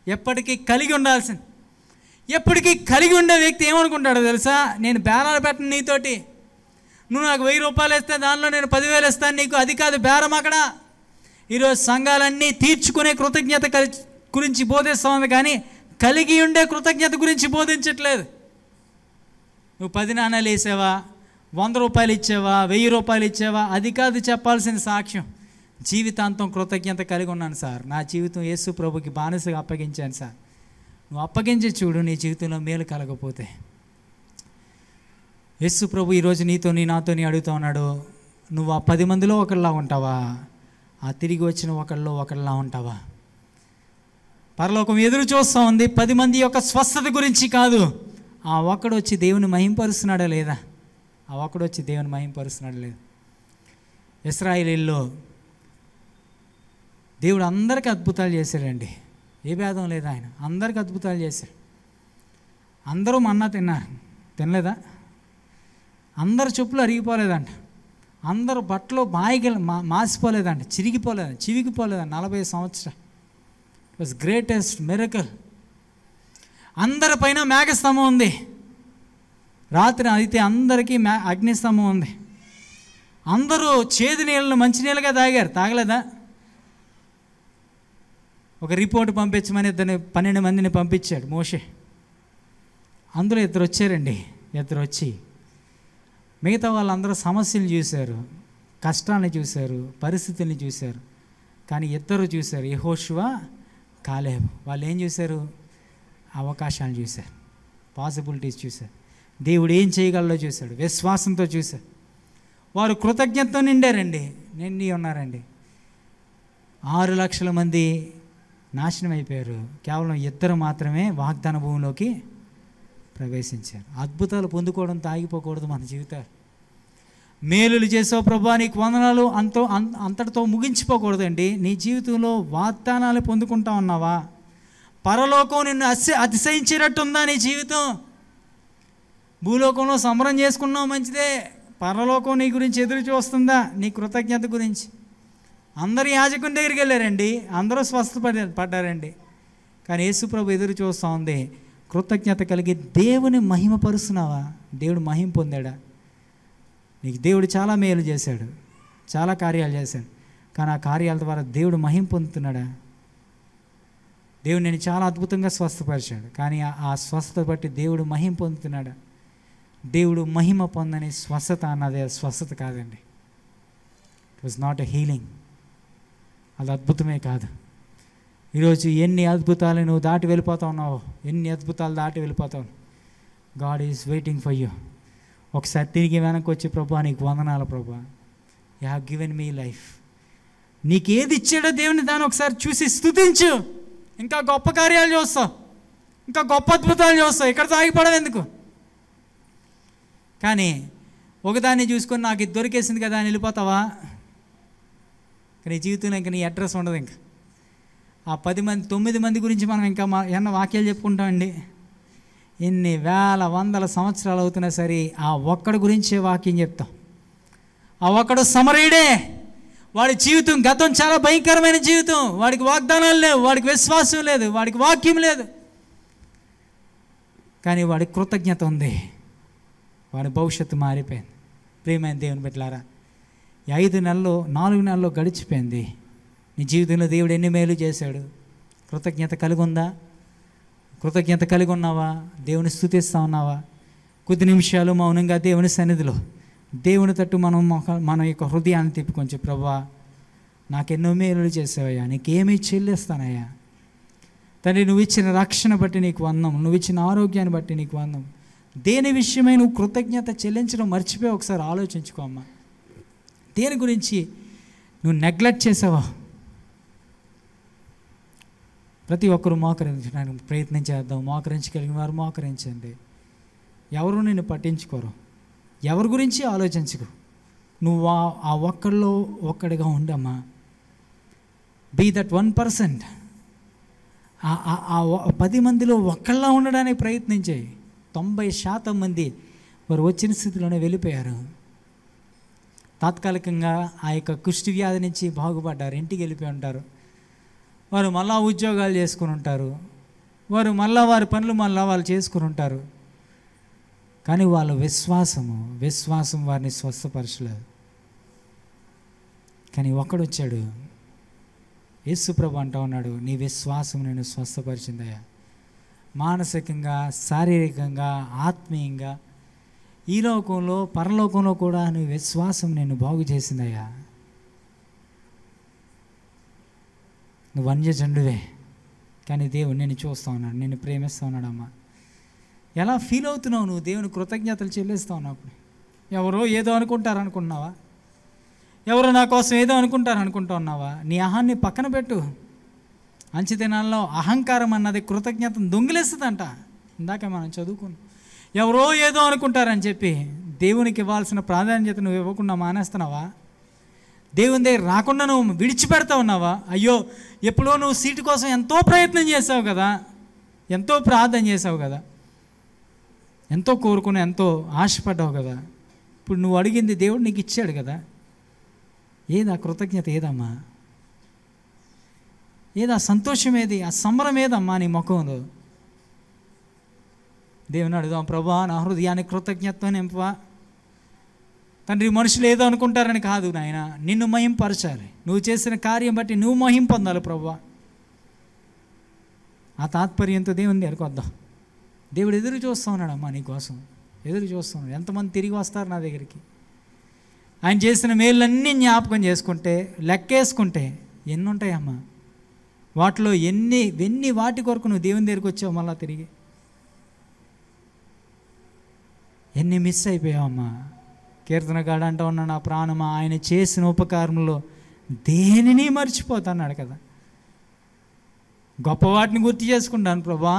S1: ఎప్పటికీ కలిగి ఉండాల్సింది. ఎప్పటికీ కలిగి ఉండే వ్యక్తి ఏమనుకుంటాడో తెలుసా? నేను బేరాలు పెట్టను నీతోటి. నువ్వు నాకు 1000 రూపాయలు ఇస్తే దానిలో నేను 10,000 ఇస్తాను నీకు. అది కాదు బేరం అక్కడ. ఈరోజు సంఘాలన్నీ తీర్చుకునే కృతజ్ఞత గురించి బోధిస్తుంది, కానీ కలిగి ఉండే కృతజ్ఞత గురించి బోధించట్లేదు. నువ్వు 10 నాణాలు వేసావా, 100 రూపాయలు ఇచ్చావా, 1000 రూపాయలు ఇచ్చావా, అది కాదు చెప్పాల్సిన సాక్ష్యం. జీవితాంతం కృతజ్ఞత కలిగి ఉన్నాను సార్, నా జీవితం యేసు ప్రభుకి బానిసగా అప్పగించాను సార్. నువ్వు అప్పగించి చూడు, నీ జీవితంలో మేలు కలగపోతే. యేసు ప్రభు ఈరోజు నాతో అడుగుతూ ఉన్నాడు, నువ్వు ఆ 10 మందిలో ఒకళ్ళలా ఉంటావా, ఆ తిరిగి వచ్చిన ఒకళ్ళలా ఉంటావా? పరలోకం ఎదురు చూస్తూ ఉంది 10 మంది యొక్క స్వస్థత గురించి కాదు, ఆ ఒక్కడు వచ్చి దేవుని మహింపరుస్తున్నాడా లేదా? ఇశ్రాయేలీల్లో దేవుడు అందరికీ అద్భుతాలు చేశాడండి, ఏ భేదం లేదు. ఆయన అందరికీ అద్భుతాలు చేశాడు. అందరూ మన్నా తినలేదా? అందరు చెప్పులు అరిగిపోలేదంట, అందరూ బట్టలు మాసిపోలేదంట, చివికిపోలేదంట 40 సంవత్సరాలు. Was greatest miracle. అందరిపైన మేఘస్తంభం ఉంది. రాత్రి అయితే అందరికీ అగ్నిస్తంభం ఉంది. అందరూ చేదు నీళ్ళను మంచినీళ్ళుగా తాగలేదా? ఒక రిపోర్ట్ పంపించమని 12 మందిని పంపించాడు మోషే. అందులో 2 వచ్చారండి. 2 వచ్చి మిగతా వాళ్ళందరూ సమస్యలు చూశారు, కష్టాన్ని చూశారు, పరిస్థితుల్ని చూశారు. కానీ 2 చూశారు, యెహోషువ, కాలేబు. వాళ్ళు ఏం చూశారు? అవకాశాలు చూశారు, పాసిబిలిటీస్ చూశారు, దేవుడు ఏం చేయగలడో చూశాడు, విశ్వాసంతో చూశారు. వారు కృతజ్ఞతతో నిండి ఉన్నారండి. 6 లక్షల మంది నాశనం అయిపోయారు. కేవలం 2 మాత్రమే వాగ్దాన భూమిలోకి ప్రవేశించారు. అద్భుతాలు పొందుకోవడంతో ఆగిపోకూడదు మన జీవితాలు. మేలులు చేసావు ప్రభా, నీకు వందనాలు అంతటితో ముగించిపోకూడదండి. నీ జీవితంలో వాగ్దానాలు పొందుకుంటా ఉన్నావా? పరలోకం నిన్ను అతిశయించేటట్టుందా నీ జీవితం? భూలోకంలో సంబరం చేసుకున్నావు మంచిదే, పరలోకం నీ గురించి ఎదురు చూస్తుందా? నీ కృతజ్ఞత గురించి. అందరు యాజకుని దగ్గరికి వెళ్ళారండి, అందరూ పడ్డారండి. కానీ యేసుప్రభు ఎదురు చూస్తూ ఉంది. కృతజ్ఞత కలిగి దేవుని మహిమపరుస్తున్నావా? దేవుడు మహిమ పొందాడా? నీకు దేవుడు చాలా మేలు చేశాడు, చాలా కార్యాలు చేశాడు. కానీ ఆ కార్యాల ద్వారా దేవుడు మహిమ పొందుతున్నాడా? దేవుడు నేను చాలా అద్భుతంగా స్వస్థపరిచాడు, కానీ ఆ స్వస్థత బట్టి దేవుడు మహిమ పొందుతున్నాడా? దేవుడు మహిమ పొందని స్వస్థత అన్నది స్వస్థత కాదండి. It was not a healing. అది అద్భుతమే కాదు. ఈరోజు ఎన్ని అద్భుతాలు నువ్వు దాటి వెళ్ళిపోతా ఉన్నావు, ఎన్ని అద్భుతాలు దాటి వెళ్ళిపోతావు. God is waiting for you. ఒకసారి తిరిగి వెనక్కి వచ్చి, ప్రభా నీకు వందనాలు ప్రభా, you have given me life. నీకు ఏది ఇచ్చాడో దేవుని దాన్ని ఒకసారి చూసి స్తుతించు. ఇంకా గొప్ప కార్యాలు చూస్తావు, ఇంకా గొప్ప అద్భుతాలు చూస్తావు. ఇక్కడ ఆగిపోవడం ఎందుకు? కానీ ఒకదాన్ని చూసుకొని నాకు ఇది దొరికేసింది కదా అని వెళ్ళిపోతావా? నీ జీవితంలో ఇంకా నీ అడ్రస్ ఉండదు. ఇంకా ఆ 9 మంది గురించి మనం ఇంకా ఎన్న వాక్యాలు చెప్పుకుంటామండి. ఎన్ని వేల వందల సంవత్సరాలు అవుతున్నా సరే ఆ ఒక్కడి గురించే వాక్యం చెప్తాం. ఆ ఒక్కడు సమరయుడే. వాడి జీవితం గతం చాలా భయంకరమైన జీవితం. వాడికి వాగ్దానాలు లేవు, వాడికి విశ్వాసం లేదు, వాడికి వాక్యం లేదు. కానీ వాడికి కృతజ్ఞత ఉంది. వాడి భవిష్యత్తు మారిపోయింది. ప్రియమైన దేవుని బిడ్డలారా, 5 నెలలు 4 నెలలు గడిచిపోయింది. నీ జీవితంలో దేవుడు ఎన్ని మేలు చేశాడు? కృతజ్ఞత కలిగి ఉందా? కృతజ్ఞత కలిగి ఉన్నావా? దేవుని స్తుతిస్తూ ఉన్నావా? కొద్ది నిమిషాలు మౌనంగా దేవుని సన్నిధిలో దేవుని తట్టు మన యొక్క హృదయాన్ని తిప్పి కొంచెం, ప్రభా నాకెన్నో మేలు చేసావయ్యా, నీకేమీ చెల్లిస్తానయ్యా తండ్రి. నువ్వు ఇచ్చిన రక్షణ బట్టి నీకు వందనం, నువ్వు ఇచ్చిన ఆరోగ్యాన్ని బట్టి నీకు వందనం. దేని విషయమై నువ్వు కృతజ్ఞత చెల్లించడం మర్చిపోయి ఒకసారి ఆలోచించుకో అమ్మా. దేని గురించి నువ్వు నెగ్లెక్ట్ చేసావా? ప్రతి ఒక్కరూ మోకరించడానికి ప్రయత్నం చేద్దాం. మోకరించగలిగిన వారు మోకరించండి. ఎవరు నిన్ను పట్టించుకోరు, ఎవరి గురించి ఆలోచించుకో. నువ్వు ఆ ఒక్కడిలో ఒక్కడిగా ఉండమ్మా. Be that 1%. ఆ 10 మందిలో ఒక్కళ్ళ ఉండడానికి ప్రయత్నించాయి. 90% మంది వారు వచ్చిన స్థితిలోనే వెళ్ళిపోయారు. తాత్కాలికంగా ఆ యొక్క కుష్టి వ్యాధి నుంచి బాగుపడ్డారు, ఇంటికి వెళ్ళిపోయి ఉంటారు. వారు మళ్ళా ఉద్యోగాలు చేసుకుని ఉంటారు, వారు మళ్ళా వారి పనులు వాళ్ళు చేసుకుని ఉంటారు. కానీ వాళ్ళ విశ్వాసం వారిని స్వస్థపరచలేదు. కానీ ఒక్కడొచ్చాడు, యేసుప్రభు అంటూ ఉన్నాడు, నీ విశ్వాసం నేను స్వస్థపరిచిందయ్యా. మానసికంగా, శారీరకంగా, ఆత్మీయంగా, ఈ లోకంలో పరలోకంలో కూడా నీ విశ్వాసం నేను బాగు చేసిందయ్యా. నువ్వు అన్యజనుడివే, కానీ దేవుడు నేను చూస్తూ ఉన్నాడు, నేను ప్రేమిస్తూ ఉన్నాడమ్మా. ఎలా ఫీల్ అవుతున్నావు నువ్వు దేవుని కృతజ్ఞతలు చెల్లిస్తూ ఉన్నప్పుడు? ఎవరో ఏదో అనుకుంటారనుకున్నావా? ఎవరో నా కోసం ఏదో అనుకుంటా ఉన్నావా? నీ అహాన్ని పక్కన పెట్టు. మంచి దినాల్లో అహంకారం అన్నది కృతజ్ఞతను దొంగిలిస్తుందంట. ఇందాక మనం చదువుకున్నాం. ఎవరో ఏదో అనుకుంటారని చెప్పి దేవునికి ఇవ్వాల్సిన ప్రాధాన్యత నువ్వు ఇవ్వకుండా మానేస్తున్నావా? దేవుని దగ్గర రాకుండా నువ్వు విడిచిపెడతా ఉన్నావా? అయ్యో, ఎప్పుడో నువ్వు సీటు కోసం ఎంతో ప్రయత్నం చేసావు కదా, ఎంతో ప్రార్థన చేసావు కదా, ఎంతో కోరుకుని ఎంతో ఆశపడ్డావు కదా. ఇప్పుడు నువ్వు అడిగింది దేవుడు నీకు ఇచ్చాడు కదా. ఏదా కృతజ్ఞత? ఏదమ్మా? ఏది ఆ సంతోషం ఏది, ఆ సంబరం ఏదమ్మా నీ ముఖంలో? దేవుని అడుగుదాం, ప్రభా నా హృదయాన్ని కృతజ్ఞతతో నింపవా తండ్రి. మనుషులు ఏదో అనుకుంటారని కాదు నాయన, నిన్ను మహింపరచాలి. నువ్వు చేసిన కార్యం బట్టి నువ్వు మహిం పొందాలి ప్రభా. ఆ తాత్పర్యంతో దేవుని దగ్గరికి వద్దాం. దేవుడు ఎదురు చూస్తూ ఉన్నాడమ్మా నీ కోసం, ఎదురు చూస్తున్నాడు. ఎంతమంది తిరిగి వస్తారు నా దగ్గరికి? ఆయన చేసిన మేళ్ళన్నీ జ్ఞాపకం చేసుకుంటే, లెక్కేసుకుంటే ఎన్ని ఉంటాయమ్మా? వాటిలో ఎన్ని వాటి కొరకు నువ్వు దేవుని దగ్గరికి వచ్చావు, మళ్ళా తిరిగి ఎన్ని మిస్ అయిపోయావమ్మా? కీర్తనగాడు అంటూ ఉన్నా, నా ప్రాణమా ఆయన చేసిన ఉపకారంలో దేనిని మర్చిపోతాన్నాడు కదా. గొప్ప వాటిని గుర్తు చేసుకుంటాను ప్రభా.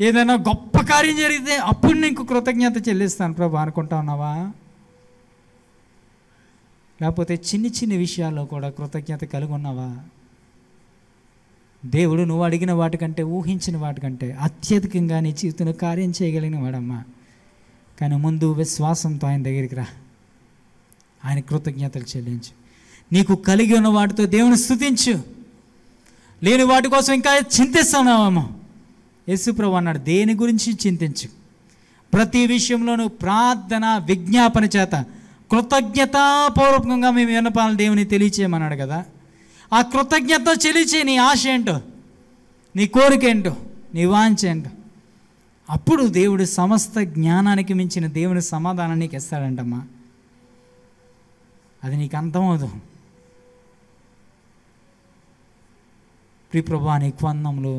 S1: ఏదైనా గొప్ప కార్యం జరిగితే అప్పుడు నీకు కృతజ్ఞత చెల్లిస్తాను ప్రభా అనుకుంటా ఉన్నావా? లేకపోతే చిన్ని విషయాల్లో కూడా కృతజ్ఞత కలిగి ఉన్నావా? దేవుడు నువ్వు అడిగిన వాటికంటే, ఊహించిన వాటికంటే అత్యధికంగా నీ జీవితంలో కార్యం చేయగలిగిన వాడమ్మా. కానీ ముందు విశ్వాసంతో ఆయన దగ్గరికి రా, ఆయన కృతజ్ఞతలు చెల్లించు. నీకు కలిగి ఉన్న వాటితో దేవుని స్తుతించు. లేని వాటి కోసం ఇంకా చింతిస్తున్నావేమో, యేసుప్రభు అన్నాడు దేని గురించి చింతించు, ప్రతి విషయంలోనూ ప్రార్థన విజ్ఞాపన చేత కృతజ్ఞతాపూర్వకంగా మేము విన్నపాలను దేవుని తెలియచేయమన్నాడు కదా. ఆ కృతజ్ఞత చెల్లించే నీ ఆశ ఏంటో, నీ కోరిక ఏంటో, నీ వాంఛ ఏంటో, అప్పుడు దేవుడు సమస్త జ్ఞానానికి మించిన దేవుని సమాధానాన్ని నీకు ఇస్తాడంటమ్మా. అది నీకు అర్థమవుదు. ప్రియప్రభా నీకు వందనములు.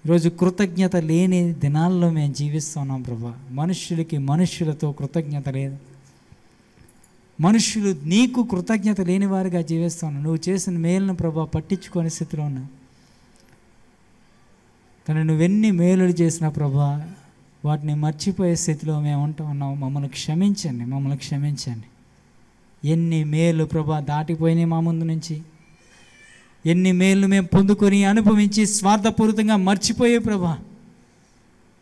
S1: ఈరోజు కృతజ్ఞత లేని దినాల్లో మేము జీవిస్తున్నాం ప్రభా. మనుష్యులతో కృతజ్ఞత లేదు. మనుష్యులు నీకు కృతజ్ఞత లేని వారిగా జీవిస్తున్నావు. నువ్వు చేసిన మేలును ప్రభా పట్టించుకొని స్థితిలో ఉన్నావు. కానీ నువ్వెన్ని మేలులు చేసినా ప్రభా వాటిని మర్చిపోయే స్థితిలో మేము ఉంటూ ఉన్నాము. మమ్మల్ని క్షమించండి. ఎన్ని మేలు ప్రభా దాటిపోయినాయి మా ముందు నుంచి. ఎన్ని మేలు మేము పొందుకొని అనుభవించి స్వార్థపూరితంగా మర్చిపోయే ప్రభా.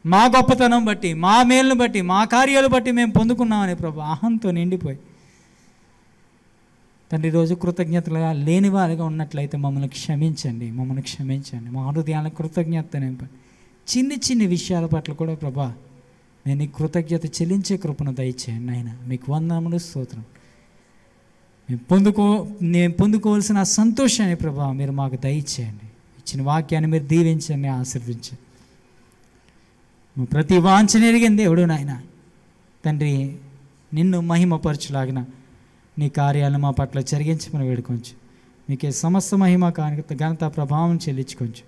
S1: మా గొప్పతనం బట్టి, మా మేలును బట్టి, మా కార్యాలు బట్టి మేము పొందుకున్నామని ప్రభా అహంతో నిండిపోయి తండ్రి ఈరోజు కృతజ్ఞతలుగా లేని వారిగా ఉన్నట్లయితే మమ్మల్ని క్షమించండి. మా హృదయాలను కృతజ్ఞత నింపండి. చిన్ని విషయాల పట్ల కూడా ప్రభా నేను ఈ కృతజ్ఞత చెల్లించే కృపను దయచేయండి నాయన. మీకు వందనములు స్తోత్రం. నేను పొందుకోవాల్సిన సంతోషాన్ని ప్రభా మీరు మాకు దయచేయండి. ఇచ్చిన వాక్యాన్ని మీరు దీవించండి, ఆశీర్వదించండి. ప్రతి వాంఛన ఎరిగిన దేవుడు నాయన తండ్రి, నిన్ను మహిమపరచులాగిన నీ కార్యాలను మా పట్ల జరిగించమని వేడుకొంచు. మీకే సమస్త మహిమ ఘనత ప్రభావం చెల్లించుకొంచు.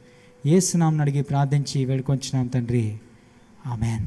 S1: యేసు నామమున అడిగి ప్రార్థించి వేడుకొంచున్నాం తండ్రి, ఆమేన్.